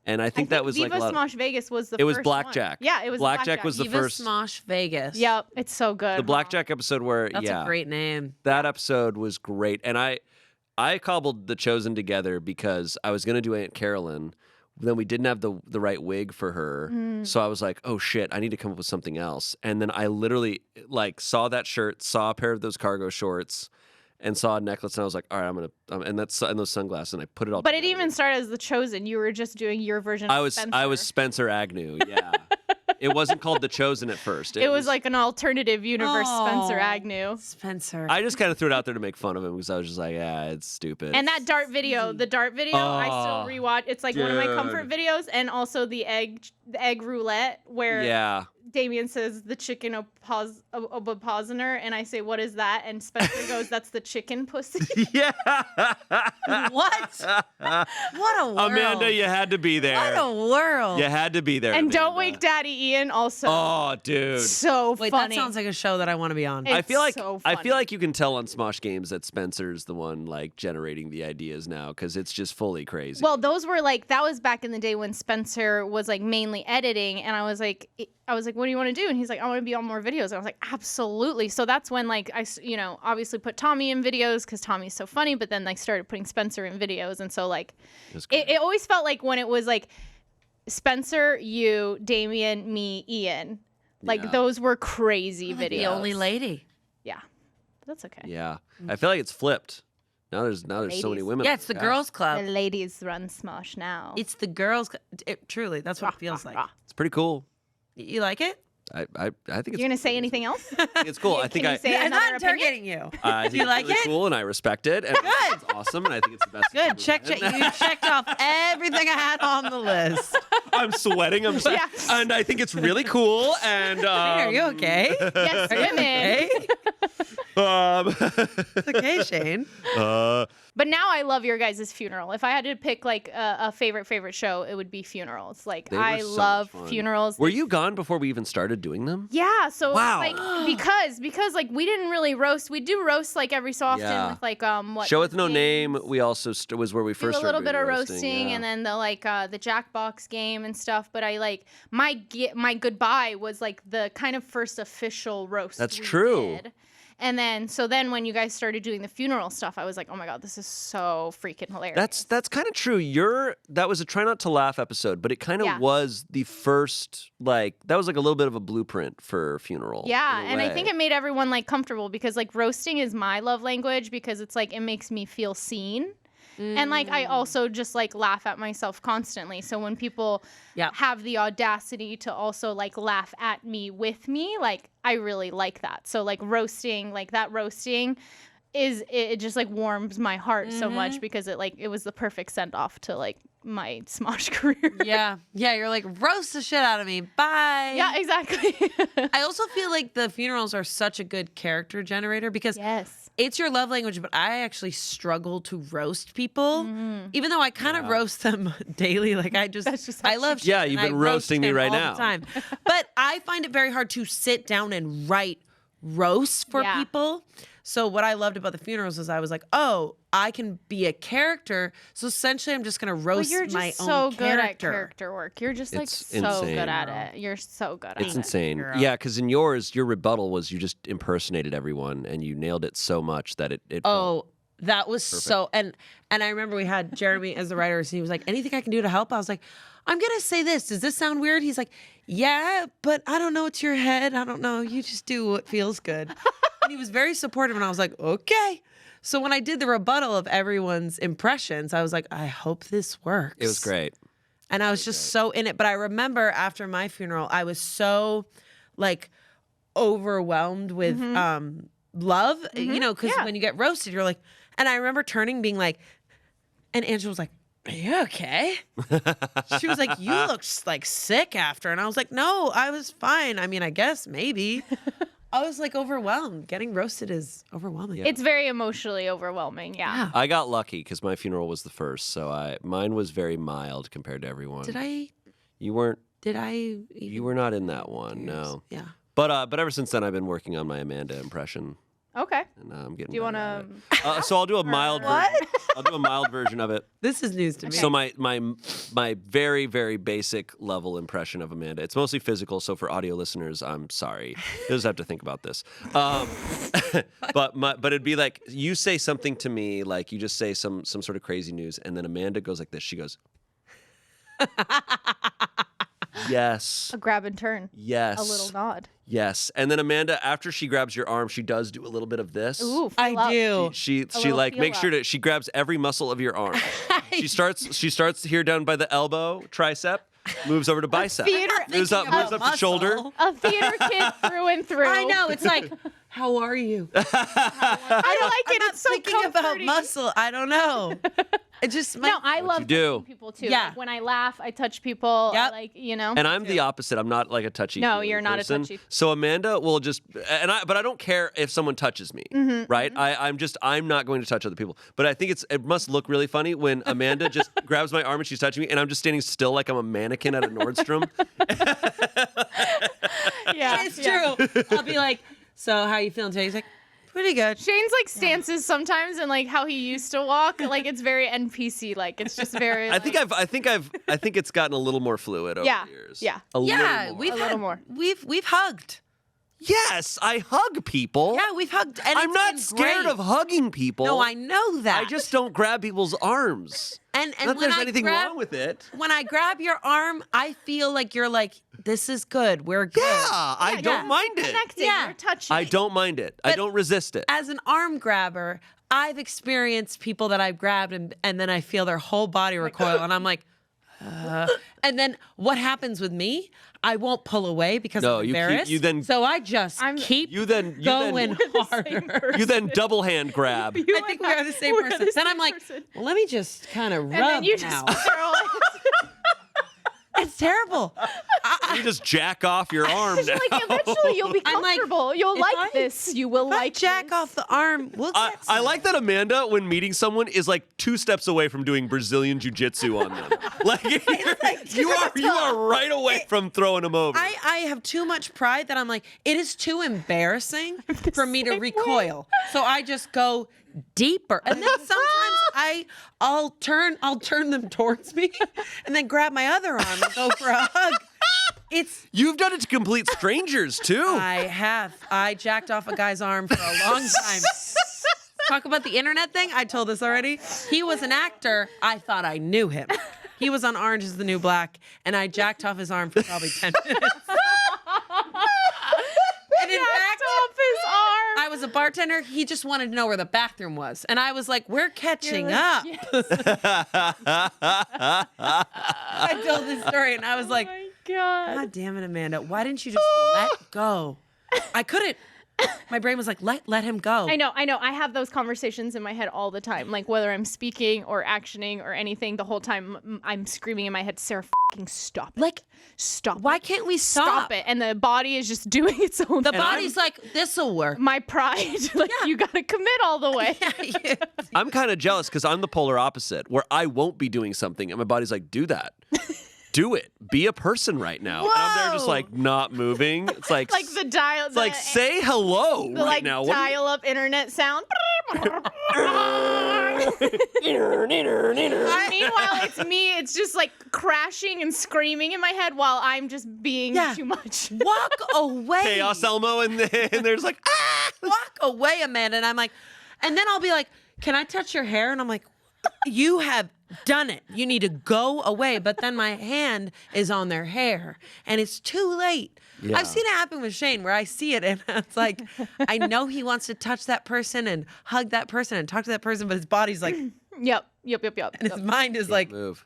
And I think that was Viva like a lot. Smosh Vegas was the It was first Blackjack. One. Yeah, it was Blackjack was the Viva first. Smosh Vegas. Yep, it's so good. The Blackjack episode where That's yeah, a great name. that episode was great, and I cobbled the Chosen together because I was gonna do Aunt Carolyn. Then we didn't have the right wig for her, so I was like, "Oh shit, I need to come up with something else." And then I literally like saw that shirt, saw a pair of those cargo shorts, and saw a necklace, and I was like, "All right, I'm gonna," and those sunglasses, and I put it all. But it together. even started as the Chosen. You were just doing your version. I of was Spencer. Spencer Agnew. Yeah, it wasn't called the Chosen at first. It was like an alternative universe Spencer Oh. Agnew. Spencer. I just kind of threw it out there to make fun of him because I was just like, "Yeah, it's stupid." And that dart video, the dart video, I still rewatch. It's like one of my comfort dude. videos, and also the egg roulette where yeah. Damien says the chicken ovipositor, and I say, "What is that?" And Spencer goes, "That's the chicken pussy." Yeah. What? What a world. Amanda, you had to be there. What a world. You had to be there. And Don't Amanda. Wake Daddy Ian also. Oh, dude. So Wait, funny. that sounds like a show that I want to be on. It's I feel like so I funny. feel like you can tell on Smosh Games that Spencer's the one like generating the ideas now because it's just fully crazy. Well, those were like, that was back in the day when Spencer was like mainly editing, and I was like, what do you want to do? And he's like, I want to be on more videos. And I was like, absolutely. So that's when like I obviously put Tommy in videos because Tommy's so funny, but then like started putting Spencer in videos, and so like it always felt like when it was like Spencer, you, Damien, me, Ian, like Yeah. those were crazy videos. The only lady. Yeah, that's okay. yeah, I feel like it's flipped. Now there's so many Ladies. women. Yeah, on it's the cast. girls' The club. ladies run Smosh now. It's the girls. Truly, that's what it feels like. It's pretty cool. You like it? I think it's. You're gonna say anything else? It's cool. I think Can I. you say I'm not another opinion? interrogating you. I think Do you it's like really it? cool, and I respect it. And it's awesome, and I think it's the best. Good. Check. You checked off everything I had on the list. I'm sweating. I'm sweating. Yeah. And I think it's really cool. And Hey, are you okay? Yes, Are you women. okay? It's okay, Shayne. But now I love your guys' funeral. If I had to pick like a favorite show, it would be funerals. Like They were I so love much fun. funerals. Were you gone before we even started doing them? Yeah, so Wow. like because like we didn't really roast. We do roast like every so often Yeah. with like what Show with no games. name. We also was where we Do first a little started bit of doing roasting, yeah. and then the like the Jackbox game and stuff. But I like my goodbye was like the kind of first official roast. That's we true. did. And then when you guys started doing the funeral stuff, I was like, oh my god, this is so freaking hilarious. That's kind of true. That was a try not to laugh episode, but it kind of Yeah. was the first that was like a little bit of a blueprint for funeral. Yeah, in a and I way. think it made everyone like comfortable because like roasting is my love language because it's like it makes me feel seen. And like I also just like laugh at myself constantly. So when people Yeah. have the audacity to also like laugh at me with me, like I really like that. So like roasting is it just like warms my heart so much because it was the perfect send off to like my Smosh career. Yeah. You're like, roast the shit out of me. Bye. Yeah, exactly. I also feel like the funerals are such a good character generator because Yes. it's your love language, but I actually struggle to roast people, even though I kind of roast them daily. Like That's just how I love. Yeah, Shayne, you've and been I roast roasting me him right all now. the time. But I find it very hard to sit down and write roasts for Yeah. people. So what I loved about the funerals is I was like, oh, I can be a character. So essentially, I'm just gonna Well, roast you're my just own so good at character. character work. You're just like It's so insane. good at it. You're so good at It's it. insane. Girl. Yeah, because in yours, your rebuttal was you just impersonated everyone and you nailed it so much that it felt- Oh, that was so and I remember we had Jeremy as the writer, and he was like, anything I can do to help? I was like, I'm gonna say this. Does this sound weird? He's like, yeah, but I don't know. It's your head. I don't know. You just do what feels good. And he was very supportive, and I was like, okay. So when I did the rebuttal of everyone's impressions, I was like, I hope this works. it was great. And I was just so in it. But I remember after my funeral, I was so like overwhelmed with love, you know, because when you get roasted, you're like, and I remember turning, being like, and Angela was like, are you okay? She was like, you look like sick after. And I was like, no, I was fine. I mean, I guess maybe. I was like overwhelmed. Getting roasted is overwhelming. It's very emotionally overwhelming. Yeah. I got lucky because my funeral was the first, so mine was very mild compared to everyone. You weren't. You were not in that one. No. Yeah. But ever since then, I've been working on my Amanda impression. Okay. And I'm getting. Do you want to? So I'll do a mild. I'll do a mild version of it. This is news to me. So my very, very basic level impression of Amanda. It's mostly physical, so for audio listeners, I'm sorry. You just have to think about this. But it'd be like you say something to me, like you just say some sort of crazy news, and then Amanda goes like this. She goes, yes. A grab and turn. Yes. A little nod. Yes. And then Amanda, after she grabs your arm, she does do a little bit of this. Ooh, I do. She like makes sure she grabs every muscle of your arm. She starts here down by the elbow, tricep, moves over to bicep. Moves up to shoulder. A theater kid through and through. I know. It's like, how are you? I like it. I'm It's so thinking about comforting. muscle. I don't know. It just No, I love you do. touching people too. Yeah. Like when I laugh, I touch people. Yep. I like, you know. And I'm the opposite. I'm not like a touchy. No, feely you're not a person. touchy. So Amanda will just but I don't care if someone touches me, right? I'm not going to touch other people. But I think it must look really funny when Amanda just grabs my arm and she's touching me, and I'm just standing still like I'm a mannequin at a Nordstrom. Yeah, It's true. I'll be like, so how are you feeling today? He's like, pretty good. Shayne's like stances sometimes, and like how he used to walk, like it's very NPC. Like it's just very. I think it's gotten a little more fluid over the years. Yeah. A Yeah, little more. we've hugged. Yes, I hug people. Yeah, we've hugged. And I'm it's not been scared great. of hugging people. No, I know that. I just don't grab people's arms. and Not that when there's I anything grab, wrong with it. When I grab your arm, I feel like you're like, this is good. We're good. Yeah, I don't mind it. connecting. Yeah. You're touching. I don't mind it. I don't resist it. As an arm grabber, I've experienced people that I've grabbed and then I feel their whole body recoil and I'm like, and then what happens with me? I won't pull away because No, I'm you keep- embarrassed. you then- so I just keep going harder. You then double hand grab. I think we are the same person. Then I'm like, well, let me just kind of rub And then you now. just throw it. It's terrible. You just jack off your arm now. Like eventually you'll be I'm like, comfortable. You'll if like I- this. You will If I like jack this. off the arm, we'll get I like that Amanda, when meeting someone, is like 2 steps away from doing Brazilian jiu-jitsu on them. Like, you are right away from throwing them over. I have too much pride that I'm like, it is too embarrassing for me to recoil. So I just go deeper. And then sometimes I'll turn them towards me and then grab my other arm and go for a hug. You've done it to complete strangers too. I have. I jacked off a guy's arm for a long time. Talk about the internet thing. I told this already. He was an actor. I thought I knew him. He was on Orange is the New Black, and I jacked off his arm for probably 10 minutes. And in fact, off his arm. I was a bartender. He just wanted to know where the bathroom was. And I was like, we're catching up. I told this story, and I was like, Oh my God. damn it, Amanda. Why didn't you just let go? I couldn't. My brain was like, let him go. I know. I have those conversations in my head all the time. Like whether I'm speaking or actioning or anything, the whole time I'm screaming in my head, Sarah, fucking stop it. Like, stop. why it. can't we Stop it? And the body is just doing its own The thing. body's like, this'll work. My pride. Like you gotta commit all the way. I'm kind of jealous because I'm the polar opposite, where I won't be doing something and my body's like, do that. Do it. Be a person right now. And I'm there just like not moving. It's like Like the dial. it's like say hello the right like now. What are you- dial-up internet sound. Meanwhile, it's me. It's just like crashing and screaming in my head while I'm just being too much. Walk away. Chaos Elmo, and then there's like, ah! Walk away, Amanda. And I'm like, and then I'll be like, can I touch your hair? And I'm like, you have done it. You need to go away. But then my hand is on their hair and it's too late. Yeah. I've seen it happen with Shayne where I see it and it's like, I know he wants to touch that person and hug that person and talk to that person, but his body's like, Yep. and his mind is like, Move.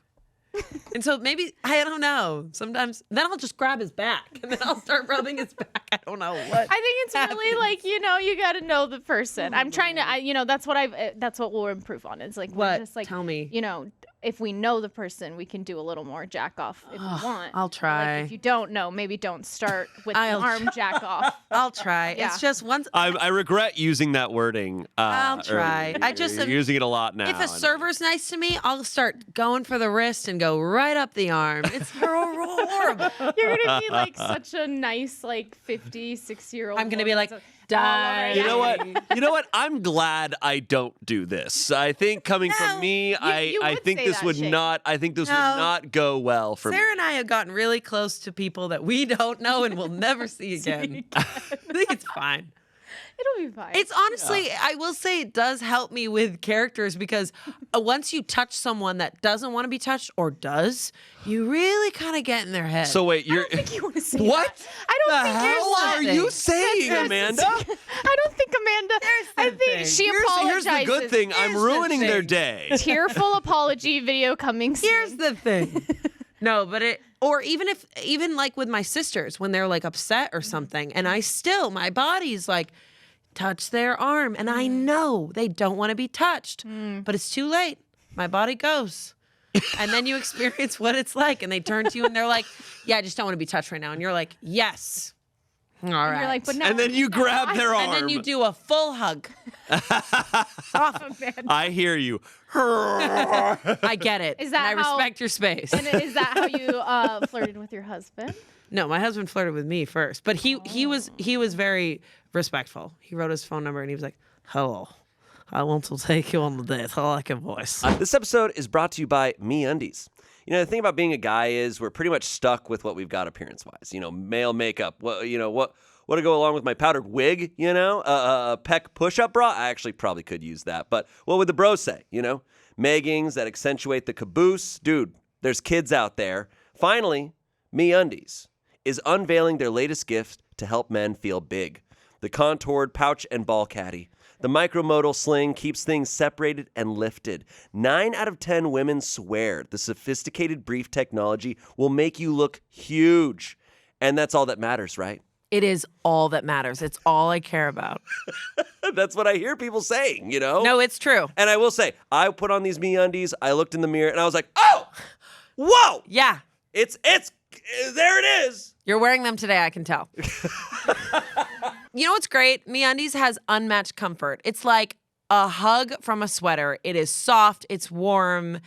and so maybe, I don't know. Sometimes, then I'll just grab his back and then I'll start rubbing his back. I don't know what. I think it's really like, you got to know the person. I'm trying to, that's what we'll improve on. It's like, What? just like, Tell me. if we know the person, we can do a little more jack off if we want. I'll try. Like, if you don't know, maybe don't start with the arm jack off. I'll try. Yeah. It's just once. I regret using that wording. I'll try. Earlier. You're using it a lot now. If a server's nice to me, I'll start going for the wrist and go right up the arm. It's horrible. You're gonna be like such a nice, like 50, 60-year-old. I'm gonna be like, die. You know what? I'm glad I don't do this. I think coming from me, I think this would Shayne. not. I think this would not go well for me. Sarah and I have gotten really close to people that we don't know and will never see again. I think it's fine. It'll be fine. It's honestly, I will say it does help me with characters because once you touch someone that doesn't want to be touched or does, you really kind of get in their head. So wait, you're. I don't think you want to say What? that. I don't think there's What are thing. you saying, Amanda? I don't think Amanda. I think thing. she Here's apologizes. the good thing. I'm Here's the ruining their thing. day. Tearful apology video coming soon. Here's the thing. No, but or even like with my sisters when they're like upset or something, and my body's like, touch their arm, and I know they don't want to be touched, but it's too late. My body goes. And then you experience what it's like, and they turn to you and they're like, yeah, I just don't want to be touched right now. And you're like, yes. All right. And you're like, but no. And then you grab their arm. And then you do a full hug. I hear you. I get it. Is that and I how- respect your space. And is that how you flirted with your husband? No, my husband flirted with me first, but he was very respectful. He wrote his phone number and he was like, "Hello, I want to take you on the date. I like your voice." This episode is brought to you by MeUndies. You know, the thing about being a guy is we're pretty much stuck with what we've got appearance-wise. You know, male makeup. What to go along with my powdered wig? You know, a pec push-up bra. I actually probably could use that. But what would the bros say? You know, meggings that accentuate the caboose. Dude, there's kids out there. Finally, MeUndies is unveiling their latest gift to help men feel big. The contoured pouch and ball caddy. The micromodal sling keeps things separated and lifted. 9 out of 10 women swear the sophisticated brief technology will make you look huge. And that's all that matters, right? It is all that matters. It's all I care about. That's what I hear people saying, you know? No, it's true. And I will say, I put on these MeUndies, I looked in the mirror, and I was like, oh, whoa, Yeah. it's, there it is. You're wearing them today, I can tell. You know what's great? MeUndies has unmatched comfort. It's like a hug from a sweater. It is soft, it's warm,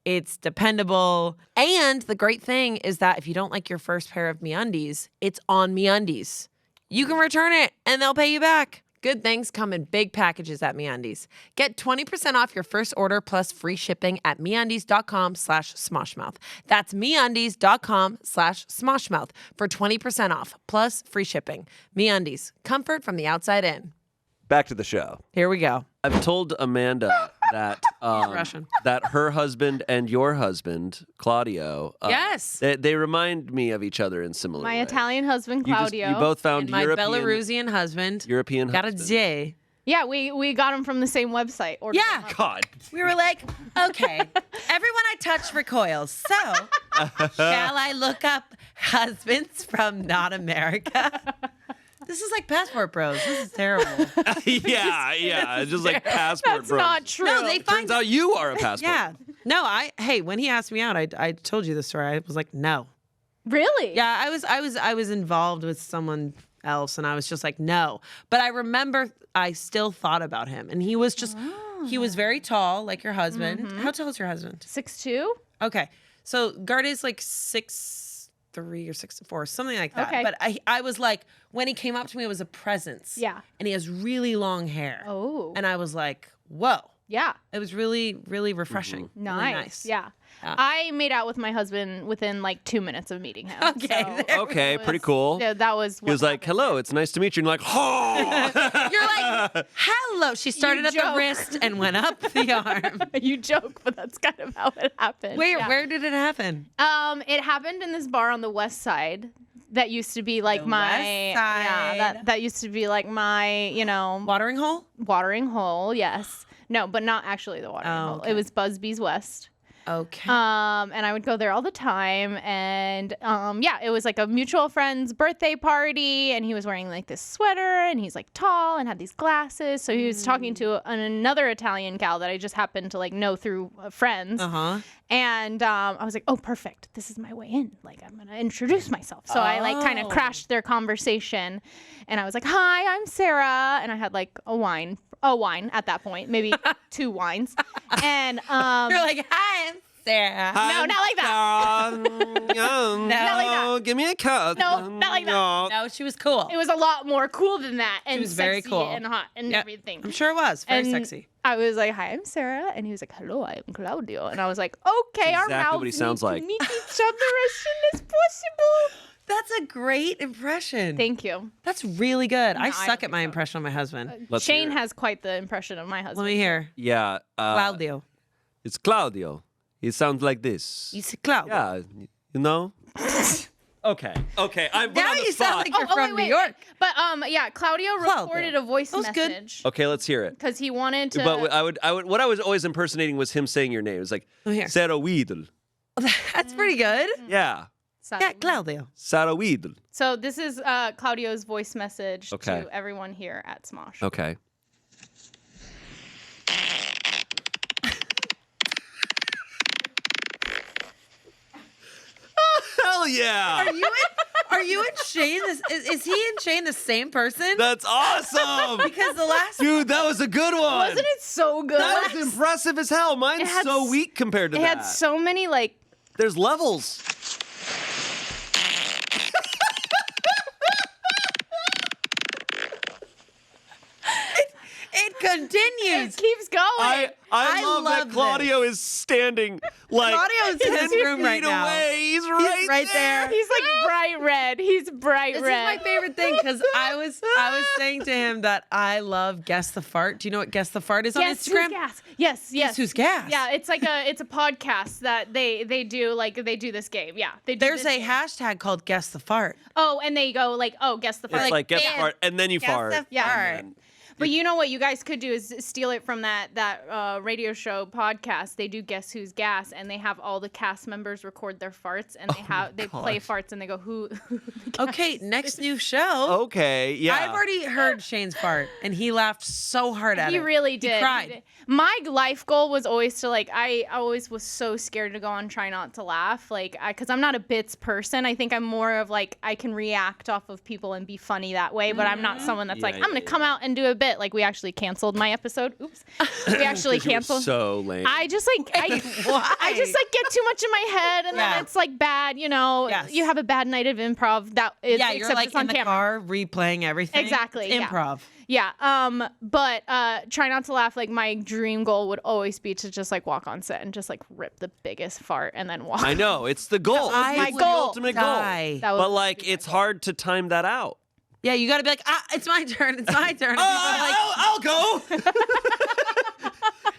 it's dependable. And the great thing is that if you don't like your first pair of MeUndies, it's on MeUndies. You can return it and they'll pay you back. Good things come in big packages at MeUndies. Get 20% off your first order plus free shipping at MeUndies.com/Smoshmouth. That's MeUndies.com/Smoshmouth for 20% off plus free shipping. MeUndies, comfort from the outside in. Back to the show. Here we go. I've told Amanda that Russian. that her husband and your husband, Claudio, Yes. they remind me of each other in similar My ways. Italian husband, Claudio. You both found And my European, Belarusian husband European got a husband. J. Yeah, we got him from the same website. Ordered Yeah. him up. God. We were like, okay, everyone I touch recoils. So, shall I look up husbands from not America? This is like Passport Bros. This is terrible. yeah. Just like passport That's bros. not true. No, they find Turns out you are a passport. Yeah. No, hey, when he asked me out, I told you the story. I was like, no. Really? Yeah, I was involved with someone else and I was just like, no. But I remember I still thought about him. And he was just he was very tall, like your husband. How tall is your husband? 6'2"? Okay. So Gard is like 6'3" or 6'4", something like that. Okay. But I was like, when he came up to me, it was a presence. Yeah. And he has really long hair. Oh. And I was like, whoa. Yeah. It was really, really refreshing. Nice. Really nice. Yeah. I made out with my husband within like 2 minutes of meeting him. Okay, So there Okay, it was- pretty cool. Yeah, that was what He was like, happened. hello, it's nice to meet you. And you're like, oh. You're like, hello. She started at the joke. wrist and went up the arm. You joke, but that's kind of how it happened. Wait, Yeah. where did it happen? It happened in this bar on the west side. That used to be like The my west side. yeah. That used to be like my Watering hole? watering hole. Yes. No, but not actually the watering hole. okay. It was Busby's West. Okay. And I would go there all the time. And it was like a mutual friend's birthday party. And he was wearing like this sweater and he's like tall and had these glasses. So he was talking to another Italian gal that I just happened to like know through friends. And I was like, oh, perfect. This is my way in. Like, I'm going to introduce myself. So I like kind of crashed their conversation. And I was like, hi, I'm Sarah. And I had like a wine at that point, maybe 2 wines. And you're like, hi, I'm Sarah. No, not like that. No, like that. Give me a cut. No, not like that. No, she was cool. It was a lot more cool than that. And was very sexy cool. and hot and everything. I'm sure it was. Very And sexy. I was like, hi, I'm Sarah. And he was like, hello, I'm Claudio. And I was like, okay, our Exactly mouths what he sounds need like. to meet each other as soon as possible. That's a great impression. Thank you. That's really good. I I suck don't at think my so. impression of my husband. Let's hear Shayne it. has quite the impression of my husband. Let me hear. Yeah. Claudio. It's Claudio. He sounds like this. It's Claudio. Yeah, you know? Okay. I'm Now on the you spot. sound like you're from New York. But Claudio recorded a voice That was good. message Okay, let's hear it. because he wanted to. But I would what I was always impersonating was him saying your name. It was like here. Sarah Weedle. That's pretty good. Yeah. Yeah, Claudio. Sarah Weedle. So this is Claudio's voice message Okay. to everyone here at Smosh. Okay. Hell yeah! Are you and Shayne? Is he and Shayne the same person? That's awesome! Because the last Dude, that was a good one. Wasn't it so good? That was impressive as hell. Mine's had so s- weak compared to It that. had so many like. There's levels. it continues. It keeps going. I love that this. Claudio is standing like Claudio's in his 10 room right feet now. away. He's right there. He's like bright red. He's bright This red. is my favorite thing because I was saying to him that I love Guess the Fart. Do you know what Guess the Fart is on Guess Instagram? Who's Gas? Yes. Guess Who's Gas? Yeah, it's like it's a podcast that they do like they do this game. Yeah, they do There's this a game. hashtag called Guess the Fart. Oh, and they go like, oh, guess the fart. It's like, get the and- fart, and then you Guess fart. the Yeah. Fart. And But you know what you guys could do is steal it from that radio show podcast. They do Guess Who's Gas, and they have all the cast members record their farts, and they play farts, and they go who. Okay, next new show. Okay, yeah. I've already heard Shayne's fart, and he laughed so hard at it. He really did. He cried. My life goal was always to like. I always was so scared to go on Try Not to Laugh, like, because I'm not a bits person. I think I'm more of like I can react off of people and be funny that way, but I'm not someone that's like I'm gonna come out and do a bit. Like we actually canceled my episode. Oops, we actually 'Cause you were canceled. so lame. I just like Why? I just like get too much in my head, and Yeah. then it's like bad. You know, Yes. you have a bad night of improv. That is, Yeah, you're except like it's on in the camera. car replaying everything. Exactly, It's yeah. improv. Yeah. But Try Not to Laugh. Like my dream goal would always be to just like walk on set and just like rip the biggest fart and then walk. I know, it's the goal. I It's would the ultimate die. goal. That would But be like, my it's goal. hard to time that out. Yeah, you got to be like, it's my turn. It's my turn. And people are like, I'll go.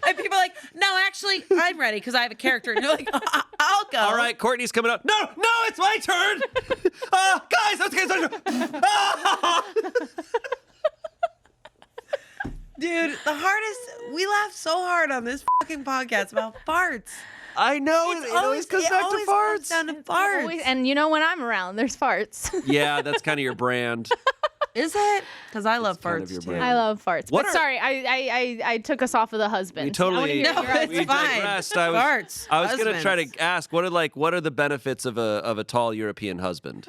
and people are like, no, actually, I'm ready because I have a character. And you're like, I'll go. All right, Courtney's coming up. No, it's my turn. Guys, okay, Dude, the hardest, we laugh so hard on this fucking podcast about farts. I know it always comes back to comes farts. down to farts. Always- and you know when I'm around, there's farts. Yeah, that's kind of your brand. Is it? Because I love kind of farts your too. brand. I love farts. What but are- sorry, I took us off of the husband. We totally- I wanna hear No, your it's we fine. digressed. Farts. I was gonna try Husbands. to ask what are the benefits of a tall European husband?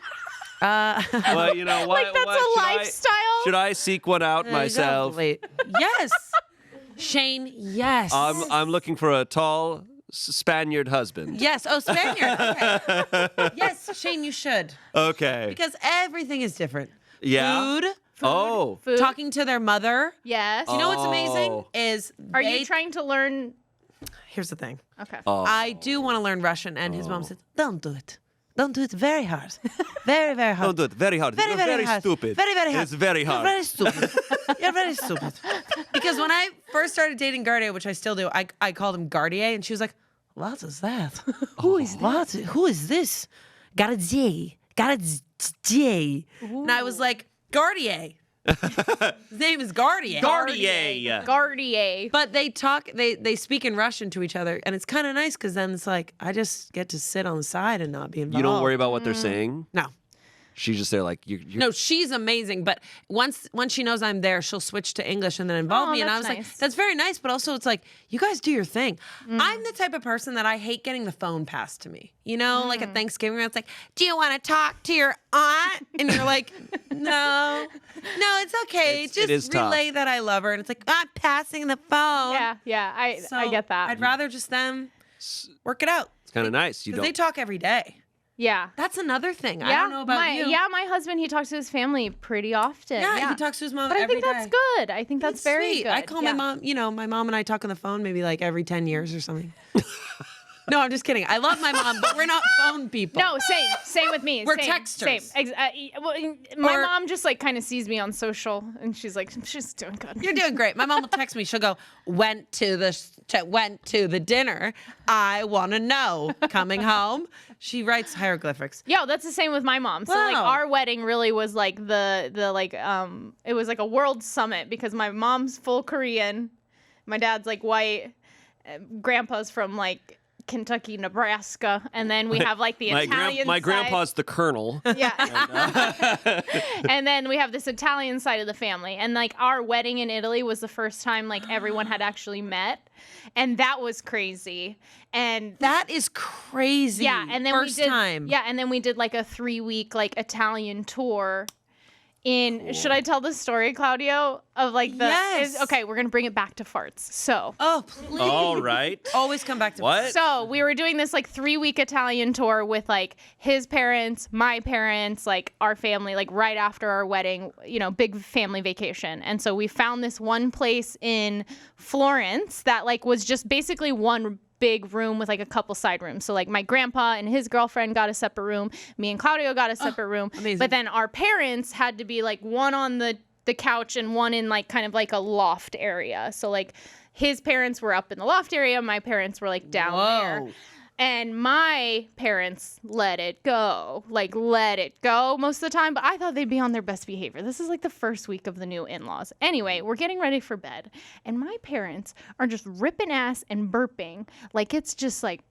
Well, you know, why, Like that's why- a should I- lifestyle. Should I seek one out myself? Wait. Yes. Shayne, yes. I'm looking for a tall Spaniard husband. Yes. Oh, Spaniard. Okay. Yes, Shayne, you should. Okay. Because everything is different. Yeah. Food, Oh. Food. talking to their mother. Yes. You know what's amazing Oh. is Are they- you trying to learn? Here's the thing. Okay. Oh. I do want to learn Russian, and his mom said, "Don't do it. Don't do it. Very hard. Very, very hard. Don't do it. Very hard. Very, You're very very hard. stupid. Very, very hard. It's very hard. You're very stupid. You're very stupid." Because when I first started dating Garcia, which I still do, I called him Gardier, and she was like, "What is that? Who is that? Who is this? Gardier. Gardier." And I was like, "Gardier." His name is Garcia. Garcia. But they talk, they speak in Russian to each other, and it's kind of nice because then it's like, I just get to sit on the side and not be involved. You don't worry about what they're saying? No. She's just there like, No, she's amazing, but once she knows I'm there, she'll switch to English and then involve me. And I was like, that's very nice, but also it's like, you guys do your thing. I'm the type of person that I hate getting the phone passed to me. You know, like at Thanksgiving, it's like, do you want to talk to your aunt? And you're like, no, it's okay. Just relay that I love her. And it's like, I'm passing the phone. Yeah, I get that. I'd rather just them work it out. it's kind of nice. You Because don't. they talk every day. Yeah. That's another thing. I don't know about you. Yeah, my husband, he talks to his family pretty often. Yeah, he talks to his mom but every day. I think that's good. I think that's very sweet. good. I call my mom, my mom and I talk on the phone maybe like every 10 years or something. No, I'm just kidding. I love my mom, but we're not phone people. No, same with me. We're same, texters. Same. My mom just like kind of sees me on social, and she's like, she's doing good. You're doing great. My mom will text me. She'll go, went to the dinner. I want to know. Coming home. She writes hieroglyphics. Yo, that's the same with my mom. So like our wedding really was like it was like a world summit because my mom's full Korean, my dad's like white, grandpa's from like Kentucky, Nebraska, and then we have like the Italian my side. grandpa's the colonel. Yeah. And then we have this Italian side of the family. And like our wedding in Italy was the first time like everyone had actually met. And that was crazy. And that is crazy. Yeah. And then first time. Yeah. And then we did like a 3-week like Italian tour. Should I tell the story, Claudio, of like the? Yes. Okay, we're gonna bring it back to farts. So. Oh, please. All right. Always come back to what? So we were doing this like 3-week Italian tour with like his parents, my parents, like our family, like right after our wedding, big family vacation. And so we found this one place in Florence that like was just basically one big room with like a couple side rooms. So like my grandpa and his girlfriend got a separate room. Me and Claudio got a separate room. Amazing. But then our parents had to be like one on the couch and one in like kind of like a loft area. So like his parents were up in the loft area. My parents were like down there. And my parents let it go most of the time. But I thought they'd be on their best behavior. This is like the first week of the new in-laws. Anyway, we're getting ready for bed. And my parents are just ripping ass and burping. Like it's just like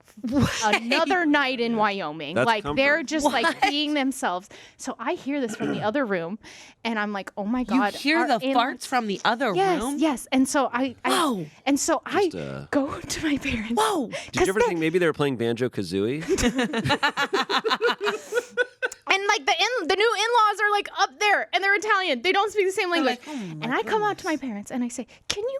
another night in Wyoming. That's like comfort. they're just like being themselves. So I hear this from the other room. And I'm like, oh my God. You hear the farts from the other room? Yes. And so I go to my parents. Whoa. Did you ever think maybe they were playing Banjo-Kazooie? And like the new in-laws are like up there and they're Italian. They don't speak the same language. Like, oh and I come out to my parents and I say, "Can you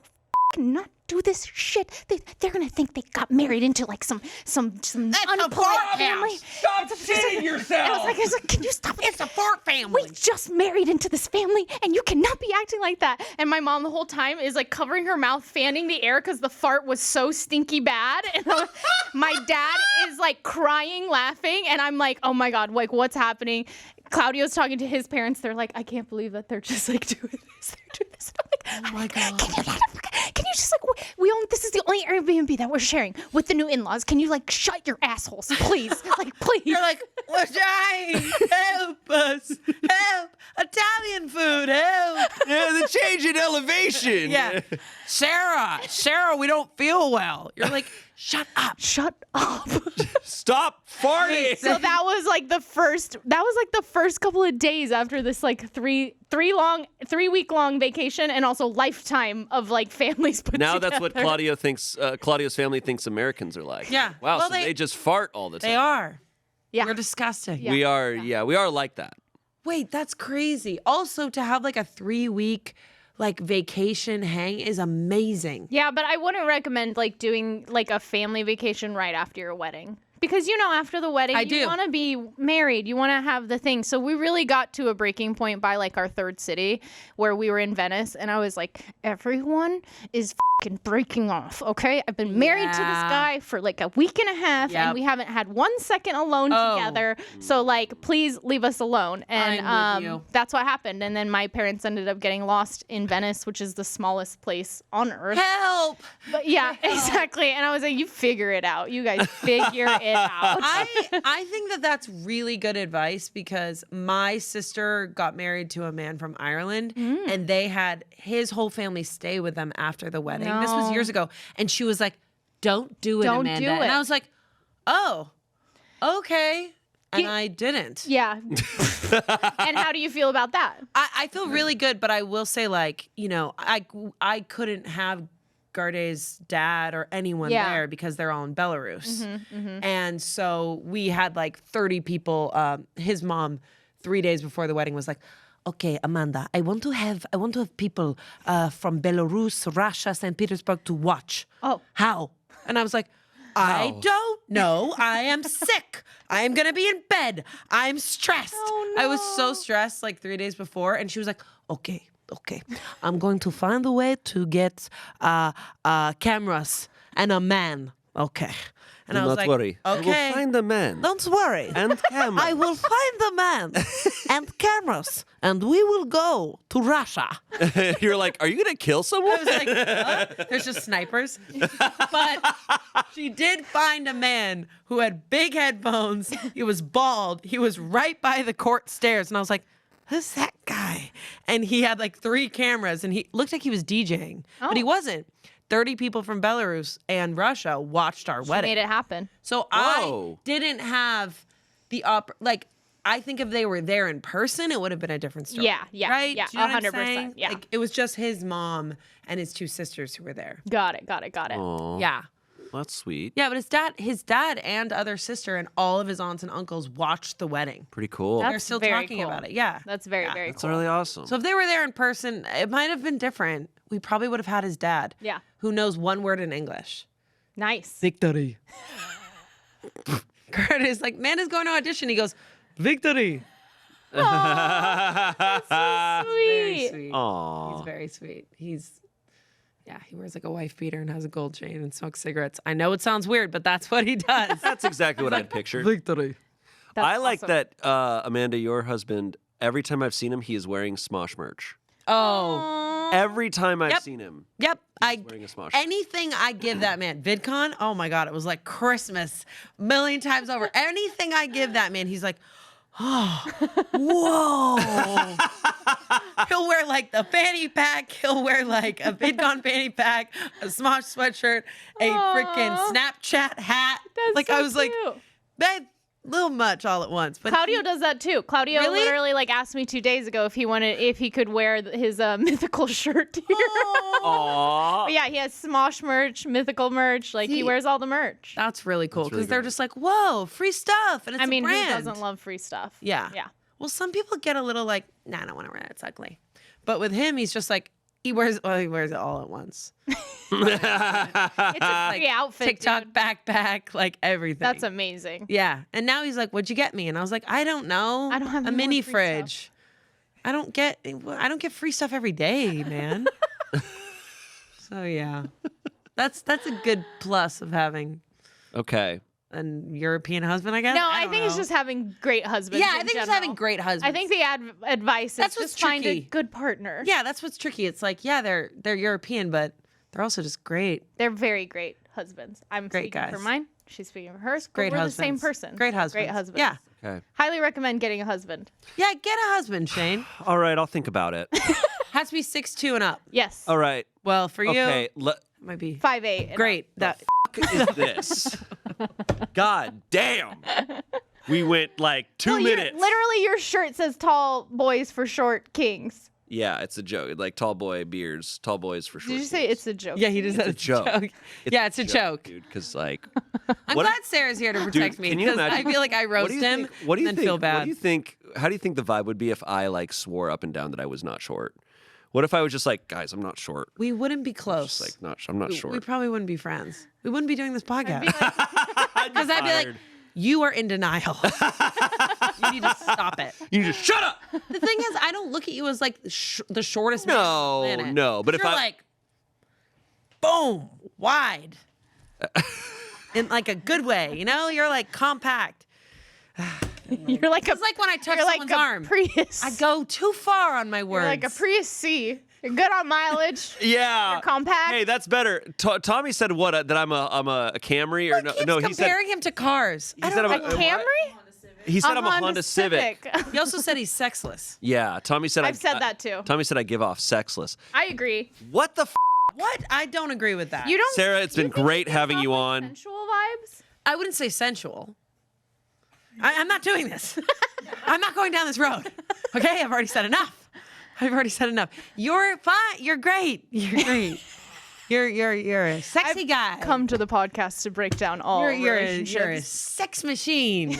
not do this shit? They're gonna think they got married into like some unpolite family." Stop shitting yourself. I was like, "Can you stop? It's a fart family. We just married into this family, and you cannot be acting like that." And my mom the whole time is like covering her mouth, fanning the air because the fart was so stinky bad. And my dad is like crying, laughing, and I'm like, "Oh my God, like what's happening?" Claudio's talking to his parents. They're like, "I can't believe that they're just like doing this. They're doing this." And I'm like, Oh my God. Can you just like this is the only Airbnb that we're sharing with the new in-laws. Can you like shut your assholes, please? Like, please. You're like, we're trying. Help us. Help. Italian food. Help. Yeah, the change in elevation. Yeah. Sarah, we don't feel well. You're like, shut up. Shut up. Stop farting. So that was like the first couple of days after this like 3-week long vacation and also lifetime of like families put Now together. that's what Claudio's family thinks Americans are like. Yeah. Wow, Well, so they just fart all the time. They are. Yeah. We're disgusting. Yeah. We are like that. Wait, that's crazy. Also, to have like a 3-week like vacation hang is amazing. Yeah, but I wouldn't recommend like doing like a family vacation right after your wedding. Because, after the wedding, you want to be married. You want to have the thing. So we really got to a breaking point by, like, our third city where we were in Venice. And I was like, everyone is fucking breaking off, okay? I've been married to this guy for, like, a week and a half. And we haven't had 1 second alone together. So, like, please leave us alone. And that's what happened. And then my parents ended up getting lost in Venice, which is the smallest place on earth. Help! But yeah, exactly. And I was like, you figure it out. You guys figure it it out. I think that that's really good advice because my sister got married to a man from Ireland and they had his whole family stay with them after the wedding. This was years ago. And she was like, don't do it, Don't Amanda. do it. And I was like, oh, okay. And I didn't. Yeah. And how do you feel about that? I feel really good, but I will say, like, you know, I couldn't have Garde's dad or anyone there because they're all in Belarus. And so we had like 30 people. His mom, 3 days before the wedding, was like, okay, Amanda, I want to have people from Belarus, Russia, St. Petersburg to watch. Oh. How? And I was like, I don't know. I am sick. I am going to be in bed. I'm stressed. Oh, no. I was so stressed like 3 days before. And she was like, okay. I'm going to find a way to get cameras and a man. Okay. And Do I was not like, worry. I okay. will find the man. Don't worry. And camera. I will find the man and cameras and we will go to Russia. You're like, are you going to kill someone? I was like, what? There's just snipers. But she did find a man who had big headphones. He was bald. He was right by the court stairs. And I was like, who's that guy? And he had like 3 cameras and he looked like he was DJing, but he wasn't. 30 people from Belarus and Russia watched our wedding. Made it happen. So Whoa. I didn't have the like. I think if they were there in person, it would have been a different story. Yeah, right. yeah, Do you know what I'm 100%, saying? yeah. Like, it was just his mom and his 2 sisters who were there. Got it. Aw, Yeah, that's sweet. yeah. But his dad and other sister and all of his aunts and uncles watched the wedding. Pretty cool. That's They're still very talking cool. about it. Yeah, That's very That's cool. really awesome. So if they were there in person, it might have been different. We probably would have had his dad. Yeah. Who knows 1 word in English. Nice. Victory. Kurt is like, man is going to audition. He goes, victory. Sweet. Very sweet. Aw. He's very sweet. He wears like a wife beater and has a gold chain and smokes cigarettes. I know it sounds weird, but that's what he does. That's exactly what I'd pictured. Victory. That's I like awesome. that, Amanda, your husband, every time I've seen him, he is wearing Smosh merch. Oh, Every time I've Yep. seen him, yep. he's wearing a Smosh. Anything I give that man, VidCon, oh my God, it was like Christmas a million times over. Anything I give that man, he's like, oh, whoa. He'll wear like the fanny pack. He'll wear like a VidCon fanny pack, a Smosh sweatshirt, a freaking Snapchat hat. That's like so I was like, cute. that little much all at once. But Claudio does that too. Claudio Really? literally like asked me 2 days ago if he could wear his mythical shirt here. Aw. But yeah, he has Smosh merch, mythical merch. Like See, he wears all the merch. that's really cool That's because really they're great. just like, whoa, free stuff. And it's I mean, a who brand. doesn't love free stuff? Yeah. Yeah. Well, some people get a little like, nah, I don't want to wear it. It's ugly. But with him, he's just like, he wears it all at once. It's a free outfit. TikTok dude. backpack, like everything. That's amazing. Yeah. And now he's like, what'd you get me? And I was like, I don't know. I don't have a any more mini free fridge. I don't get free stuff every day, man. So yeah. That's a good plus of having Okay. an European husband, I guess. No, I don't think it's know. just having great husbands. Yeah, I in think it's general. having great husbands. I think the advice is That's what's just find a tricky. good partner. Yeah, that's what's tricky. It's like, yeah, they're European, but they're also just great. They're very great husbands. I'm Great speaking for guys. mine. She's speaking for hers. but Great we're husbands. the same person. Great husbands. Great husbands. Yeah. Okay. Highly recommend getting a husband. Yeah, get a husband, Shayne. All right, I'll think about it. Has to be 6'2" and up. Yes. All right. Well, for you, Okay. it might be 5'8". great. That Is this? God damn. We went like 2 minutes. Literally, your shirt says "Tall boys for short kings." Yeah, it's a joke. Like tall boy beers, tall boys for sure. Did you say it's a joke? yeah, he just said a joke. Yeah, it's a joke. dude. Because like, I'm What- glad Sarah's here to protect me can you because I imagine- feel like I roast him What do you and then think? feel bad. What do you think? How do you think the vibe would be if I like swore up and down that I was not short? What if I was just like, guys, I'm not short. We wouldn't be close. Just like, I'm not short. We probably wouldn't be friends. We wouldn't be doing this podcast. Because I'd be like, you are in denial. You need to stop it. you just shut up. The thing is, I don't look at you as like the shortest man on the planet. No. But if You're I like, boom, wide, in like a good way, you know? You're like compact. You're like It's like when I touch you're someone's like a arm. Prius. I go too far on my words. You're like a Prius C. You're good on mileage. Yeah. You're compact. Hey, that's better. Tommy said what? That I'm a Camry or no? He said comparing him to cars. he said I'm A Camry? He said I'm a Honda Civic. He also said he's sexless. Yeah, Tommy said I've said that too. Tommy said I give off sexless. I agree. What the What? I don't agree with that. You don't, Sarah, it's been great having you on. Sensual vibes? I wouldn't say sensual. I'm not doing this. I'm not going down this road. Okay, I've already said enough. You're fine. You're great. You're great. You're a sexy guy. Come to the podcast to break down all relationships. You're a sex machine.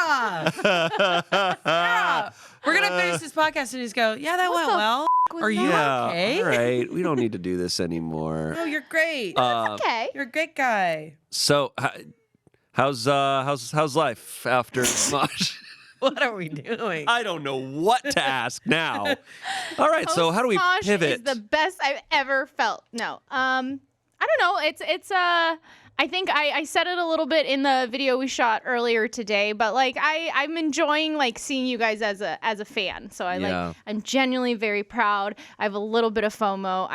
Sarah! We're going to finish this podcast and just go, yeah, that went well. Are you okay? All right. We don't need to do this anymore. No, you're great. Okay. You're a great guy. So, how's life after Smosh? What are we doing? I don't know what to ask now. All right, so how do we Smosh pivot? is the best I've ever felt. No, I don't know. It's I think I said it a little bit in the video we shot earlier today, but like I'm enjoying like seeing you guys as a fan. So I'm genuinely very proud. I have a little bit of FOMO.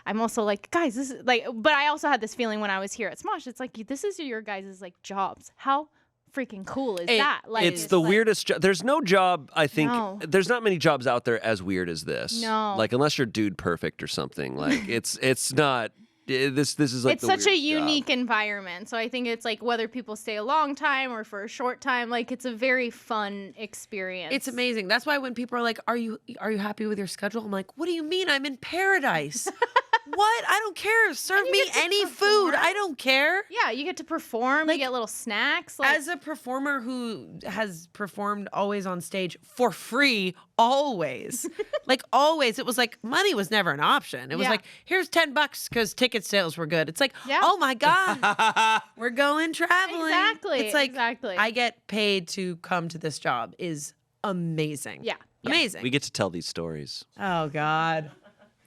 I'm also like, guys, this is like, but I also had this feeling when I was here at Smosh. It's like this is your guys' like jobs. How freaking cool is that? Like it's the weirdest job. There's no job, I think, No. there's not many jobs out there as weird as this. No. Like, unless you're dude perfect or something. Like, it's not, this is like it's the such a weirdest unique job. environment. So I think it's like whether people stay a long time or for a short time, like it's a very fun experience. It's amazing. That's why when people are like, "Are you happy with your schedule?" I'm like, "What do you mean? I'm in paradise." What? I don't care. Serve you me get to any perform. food. I don't care. Yeah, you get to perform. Like, you get little snacks. Like, As a performer who has performed always on stage for free, always, like always, it was like money was never an option. It was Yeah. like, here's $10 because ticket sales were good. It's like, Yeah. oh my God, we're going traveling. Exactly, It's like, exactly. I get paid to come to this job is amazing. Yeah. Amazing. We get to tell these stories. Oh God.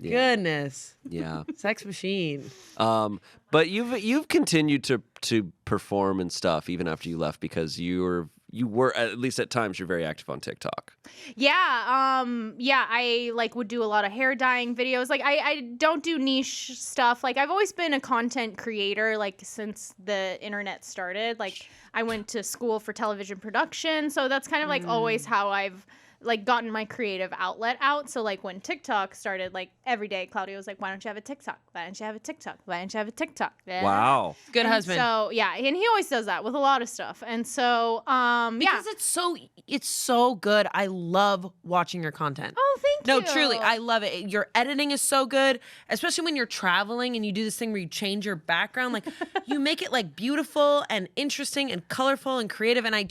Yeah. Goodness. Yeah. Sex machine. But you've continued to perform and stuff even after you left because you were at least at times you're very active on TikTok. yeah, I like would do a lot of hair dyeing videos. Like I don't do niche stuff. Like I've always been a content creator like since the internet started. Like I went to school for television production, so that's kind of like always how I've like gotten my creative outlet out. So like when TikTok started, like every day Claudia was like, why don't you have a TikTok? Why don't you have a TikTok? Why don't you have a TikTok? Wow. Good And husband. So yeah, and he always does that with a lot of stuff. And so Because it's so good. I love watching your content. Oh, thank you. No, truly, I love it. Your editing is so good, especially when you're traveling and you do this thing where you change your background. Like you make it like beautiful and interesting and colorful and creative. And I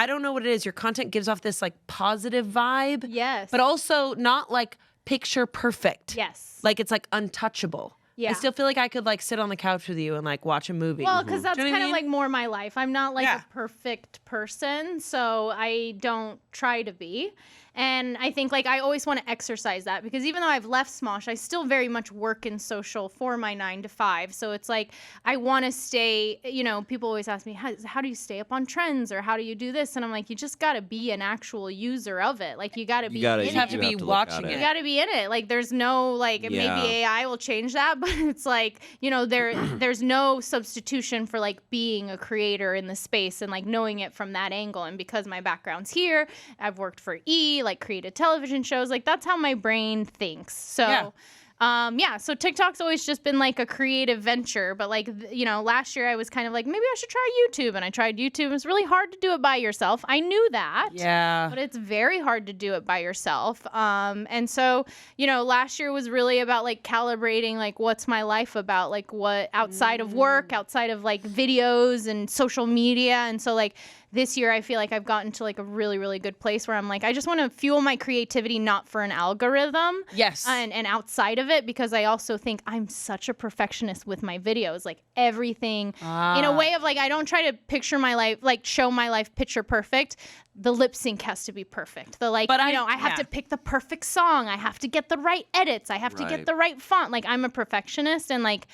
don't know what it is. Your content gives off this like positive vibe. Yes. But also not like picture perfect. Yes. Like it's like untouchable. Yeah. I still feel like I could like sit on the couch with you and like watch a movie. Well, because that's Do you know what kind I of mean? like more my life. I'm not like Yeah. a perfect person, so I don't try to be. And I think like I always want to exercise that because even though I've left Smosh, I still very much work in social for my 9 to 5. So it's like I want to stay, people always ask me, how do you stay up on trends or how do you do this? And I'm like, you just got to be an actual user of it. Like you got to be in it. You have to be watching You it. got to be in it. Like there's no like maybe AI will change that, but it's like, there's no substitution for like being a creator in the space and like knowing it from that angle. And because my background's here, I've worked for like created television shows. Like that's how my brain thinks. So so TikTok's always just been like a creative venture, but like, last year I was kind of like, maybe I should try YouTube, and I tried YouTube. It's really hard to do it by yourself. I knew that. Yeah. But it's very hard to do it by yourself. And so, last year was really about like calibrating, like what's my life about, like what outside of work, outside of like videos and social media. And so like, this year, I feel like I've gotten to like a really, really good place where I'm like, I just want to fuel my creativity, not for an algorithm. Yes. And outside of it, because I also think I'm such a perfectionist with my videos, like everything in a way of like, I don't try to picture my life, like show my life picture perfect. The lip sync has to be perfect. The like, I have to pick the perfect song. I have to get the right edits. I have to get the right font. Like I'm a perfectionist and like,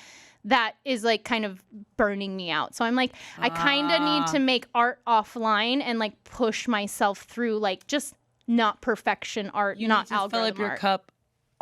that is like kind of burning me out. So I'm like, I kind of need to make art offline and like push myself through like just not perfection art, You not need to fill algorithm up your art. cup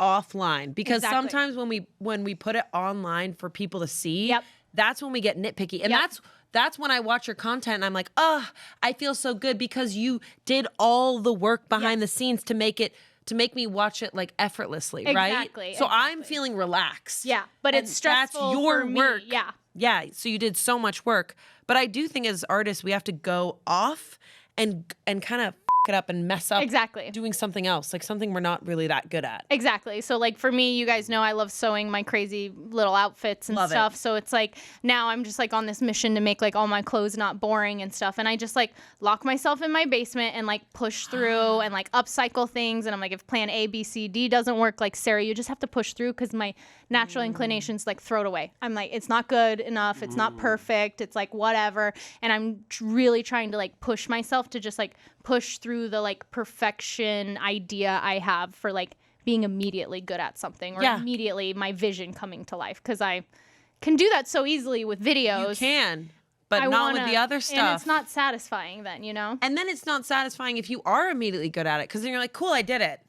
offline because Exactly. sometimes when we put it online for people to see, Yep. that's when we get nitpicky. And Yep. that's when I watch your content and I'm like, oh, I feel so good because you did all the work behind the scenes to make me watch it like effortlessly, right? Exactly, So I'm exactly. feeling relaxed. Yeah, but And it's stressful That's your for me, work. yeah. Yeah. So you did so much work. But I do think as artists, we have to go off and kind of it up and mess up Exactly. doing something else, like something we're not really that good at. Exactly. So like for me, you guys know I love sewing my crazy little outfits and Love it. stuff. So it's like now I'm just like on this mission to make like all my clothes not boring and stuff. And I just like lock myself in my basement and like push through and like upcycle things. And I'm like, if plan A, B, C, D doesn't work, like Sarah, you just have to push through because my natural inclinations like throw it away. I'm like, it's not good enough. It's not perfect. It's like whatever. And I'm really trying to like push myself to just like push through the like perfection idea I have for like being immediately good at something or immediately my vision coming to life because I can do that so easily with videos. You can, but I not wanna, with the other stuff. And it's not satisfying then, you know? And then it's not satisfying if you are immediately good at it because then you're like, cool, I did it.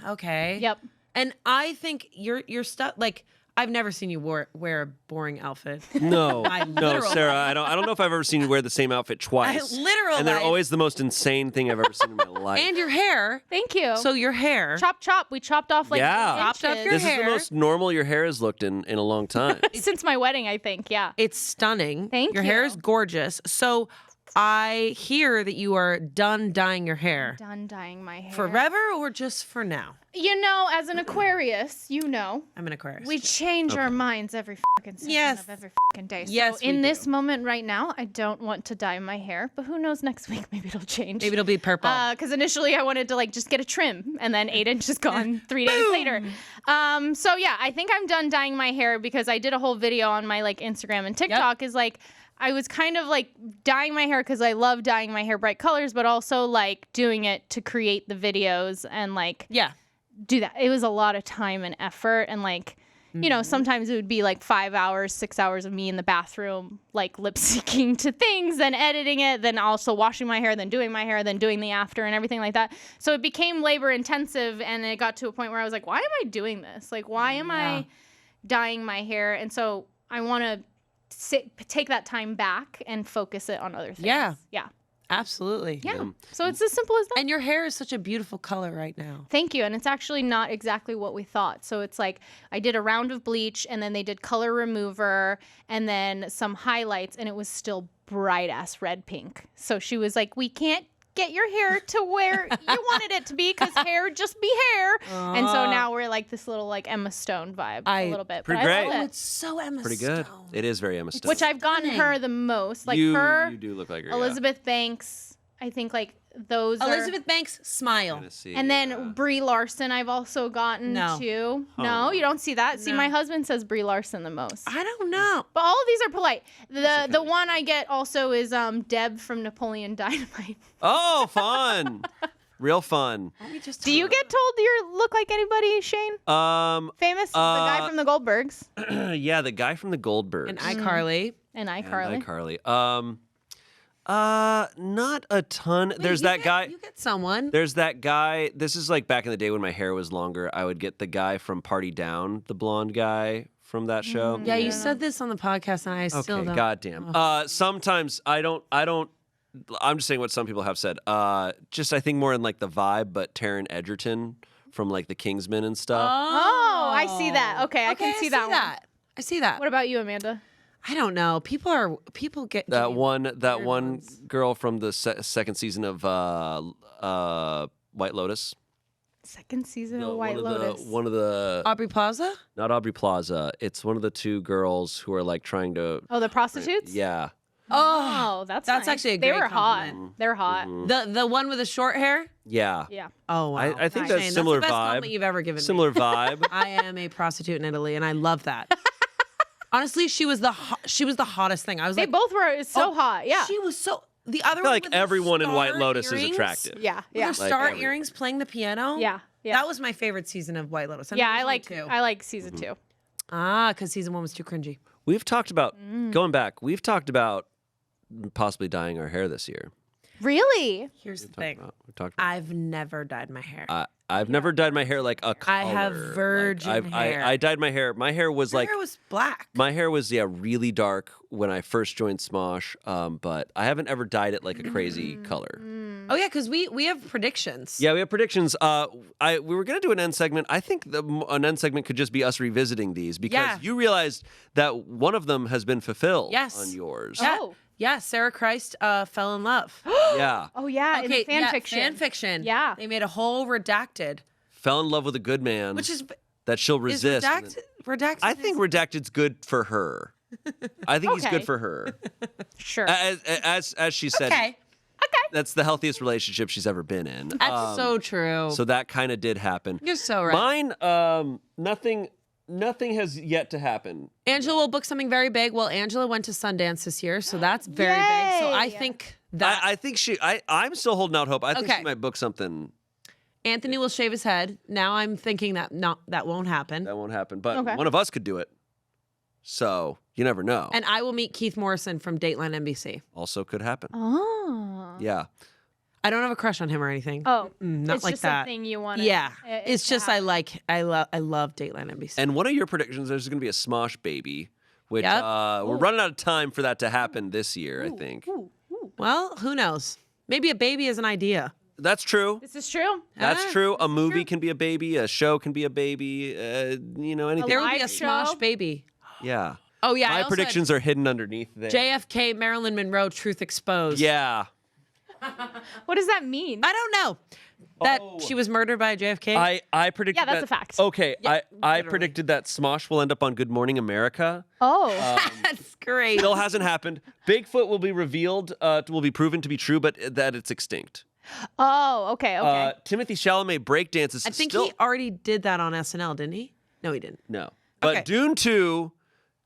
Okay. Yep. And I think your stuff, like, I've never seen you wear a boring outfit. No, My no, literal Sarah, I don't know if I've ever seen you wear the same outfit twice. Literal and they're life. always the most insane thing I've ever seen in my life. And your hair. Thank you. So your hair. Chop. We chopped off like Yeah. Chopped up your this hair. is the most normal your hair has looked in a long time. since my wedding, I think. Yeah. It's stunning. Thank Your hair you. is gorgeous. So I hear that you are done dyeing your hair. Done dyeing my hair. Forever or just for now? You know, as an Aquarius, you know, I'm an Aquarius. we change our minds every fucking second Yes. of every fucking day. Yes, So in we this do. moment right now, I don't want to dye my hair, but who knows next week? Maybe it'll change. Maybe it'll be purple. Because initially I wanted to like just get a trim, and then 8 inches gone 3 days later. So yeah, I think I'm done dyeing my hair because I did a whole video on my like Instagram and TikTok. Is like I was kind of like dyeing my hair because I love dyeing my hair bright colors, but also like doing it to create the videos and like do that. It was a lot of time and effort, and like. You know, sometimes it would be like 5 hours, 6 hours of me in the bathroom, like lip syncing to things, then editing it, then also washing my hair, then doing my hair, then doing the after and everything like that. So it became labor intensive, and it got to a point where I was like, why am I doing this? Like, why am I dyeing my hair? And so I want to take that time back and focus it on other things. Yeah. Yeah. Absolutely. Yeah. So it's as simple as that. And your hair is such a beautiful color right now. Thank you. And it's actually not exactly what we thought. So it's like I did a round of bleach and then they did color remover and then some highlights and it was still bright ass red pink. So she was like, we can't get your hair to where you wanted it to be because hair just be hair. And so now we're like this little like Emma Stone vibe a little bit. Pretty but I great. love it. It's so Emma Pretty good. Stone. It is very Emma Stone. Which I've gotten her the most. Like you, her, you do look like her. Elizabeth Banks. I think like those Elizabeth Banks, Yeah. smile. Tennessee, And then Brie Larson, I've also gotten too. No, you don't see that. See, my husband says Brie Larson the most. I don't know. But all of these are polite. The one I get also is Deb from Napoleon Dynamite. Oh, fun. Real fun. Do you get told you look like anybody, Shayne? Famous? The guy from the Goldbergs. Yeah, the guy from the Goldbergs. And iCarly. And And iCarly. iCarly. Not a ton. There's that guy. You get someone. There's that guy. This is like back in the day when my hair was longer. I would get the guy from Party Down, the blonde guy from that show. Yeah, you said this on the podcast, and I still Okay, don't. goddamn. Sometimes I don't. I'm just saying what some people have said. Just I think more in like the vibe, but Taron Egerton from like the Kingsmen and stuff. Oh, I see that. Okay, I can see that one. I see that. What about you, Amanda? I don't know. People get That one ones. girl from the second season of White Lotus. Second season The- of White Lotus. One of the Aubrey Plaza. not Aubrey Plaza. It's one of the two girls who are like trying to. Oh, the prostitutes? Yeah. Oh, that's That's nice. actually a They great were hot. compliment. They're hot. The one with the short hair. Yeah. Yeah. Oh wow. I think Nice. that's Shayne, similar that's the best vibe. compliment you've ever given Similar me. vibe. I am a prostitute in Italy, and I love that. Honestly, she was the hottest thing. I was They like, both were so hot. Yeah. She was so. The other I feel one like with the everyone in White star Lotus earrings, is attractive. Yeah. With Yeah. her star everyone. earrings playing the piano. Yeah. Yeah. That was my favorite season of White Lotus. Yeah, I two. like season 2. Because season 1 was too cringy. We've talked about going back. We've talked about possibly dyeing our hair this year. Really? Here's the thing. We talked about. I've never dyed my hair. I've never dyed my hair like a color. I have virgin hair. I dyed my hair. My hair was My like hair was black. my hair was really dark when I first joined Smosh, but I haven't ever dyed it like a crazy color. Oh yeah, because we have predictions. Yeah, we have predictions. We were gonna do an end segment. I think an end segment could just be us revisiting these because you realized that one of them has been fulfilled on yours. Yeah. Oh. Yeah, Sarah Christ fell in love. Yeah. Oh yeah, in the fan fiction. Fan fiction. Yeah. They made a whole redacted. Fell in love with a good man. Which is that she'll resist. Redacted? I think redacted's good for her. I think he's good for her. Sure. As she said. Okay. That's the healthiest relationship she's ever been in. That's so true. So that kind of did happen. You're so right. Mine, nothing has yet to happen. Angela will book something very big. Well, Angela went to Sundance this year, so that's very big. So I think that I think I'm still holding out hope. I think Okay. she might book something. Anthony will shave his head. Now I'm thinking that that won't happen. That won't happen. But Okay. one of us could do it. So you never know. And I will meet Keith Morrison from Dateline NBC. Also could happen. Oh. Yeah. I don't have a crush on him or anything. Oh. Not it's like just that. a thing you want. Yeah. It's just I love Dateline NBC. And one of your predictions, there's going to be a Smosh baby, which Yep. we're running out of time for that to happen this year, I think. Well, who knows? Maybe a baby is an idea. That's true. This is true. That's true. A movie can be a baby. A show can be a baby. Anything. There will be a live show? Smosh baby. Yeah. Oh yeah. I My also predictions are hidden underneath there. had JFK, Marilyn Monroe, Truth Exposed. Yeah. What does that mean? I don't know. That she was murdered by JFK. I predicted Yeah, that's that, a fact. Okay, I literally. predicted that Smosh will end up on Good Morning America. Oh. That's great. Still hasn't happened. Bigfoot will be revealed, will be proven to be true, but that it's extinct. Oh, okay. Timothy Chalamet breakdances. I think still, he already did that on SNL, didn't he? No, he didn't. No. But Okay. Dune 2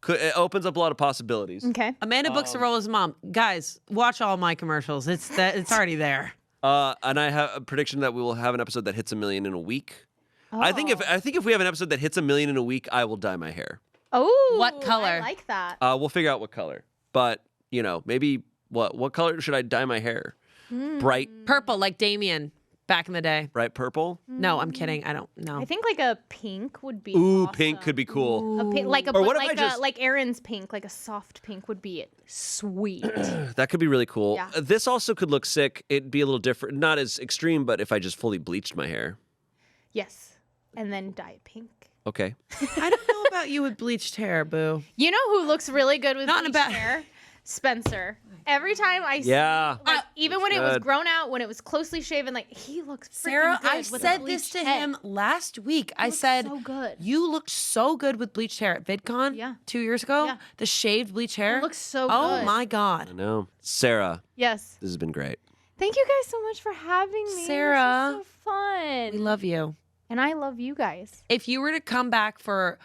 it opens up a lot of possibilities. Okay. Amanda books the role as mom. Guys, watch all my commercials. It's already there. And I have a prediction that we will have an episode that hits 1 million in a week. I think if we have an episode that hits 1 million in a week, I will dye my hair. Oh. What color? I like that. We'll figure out what color. But, maybe what color should I dye my hair? Bright Purple, like Damien back in the day. bright purple? No, I'm kidding. I don't know. I think like a pink would be Ooh, awesome. pink could be cool. A pink, like a Or what if like I just- like Erin's pink, like a soft pink would be sweet. That could be really cool. Yeah. This also could look sick. It'd be a little different, not as extreme, but if I just fully bleached my hair. Yes. And then dye it pink. Okay. I don't know about you with bleached hair, boo. You know who looks really good with Not in a bleached bad- hair? Spencer. Every time I Yeah. see, like, even when it was good. grown out, when it was closely shaven, like he looks freaking Sarah, good I with a said this bleached to head. him last week. I looks said, so good. you looked so good with bleached hair at VidCon Yeah. 2 years ago. Yeah. The shaved bleached hair. looks so Oh good. my I God. know. Sarah, Yes. this has been great. Thank you guys so much for having me. Sarah, This was so fun. We love you. And I love you guys. If you were to come back for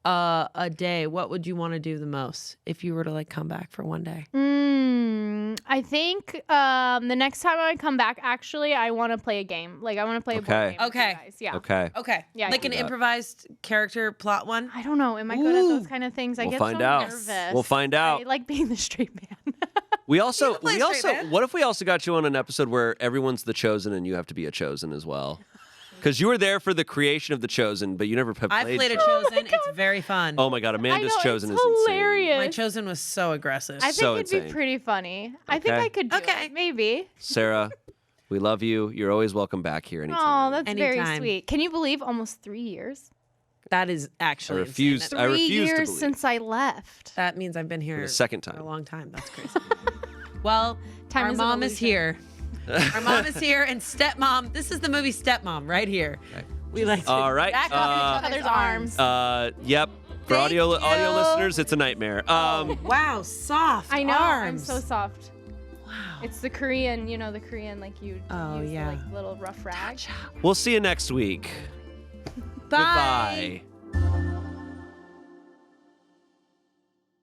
a day, what would you want to do the most? If you were to come back for one day. I think the next time I come back, actually, I want to play a game. Like I want to play a board Okay. game. with you Okay. guys. Yeah. Okay. Okay. Yeah, Like I an can do improvised character plot one. I don't know. Am I good at those Ooh. kind of things? I We'll get find so out. nervous. We'll find out. I like being the straight man. We also, play straight man. what if we also got you on an episode where everyone's the chosen and you have to be a chosen as well? Because you were there for the creation of the chosen, but you never have I've played a Chosen. chosen. It's very fun. Oh my God, I Amanda's know, chosen it's is hilarious. My chosen was so aggressive. I think So it'd insane. be pretty funny. I think Okay. I could do Okay. it. Maybe. insane. Sarah, we love you. You're always welcome back here Oh, anytime. that's very Anytime. sweet. Can you believe almost 3 years? That is actually I refuse- insane. I 3 refuse to years believe. since I left. That means I've been here the second for a time. long time. That's crazy. Well, Time our is an mom is illusion. here. Our mom is here, and stepmom. This is the movie Stepmom right here. Okay. We like to All right. Back up in each other's arms. Yep. For Thank audio you. listeners, it's a nightmare. Wow, soft I know. I'm arms. so soft. Wow. It's the Korean, the Korean, like you Oh, use yeah. the, like, little rough rag. We'll see you next week. Bye. Goodbye.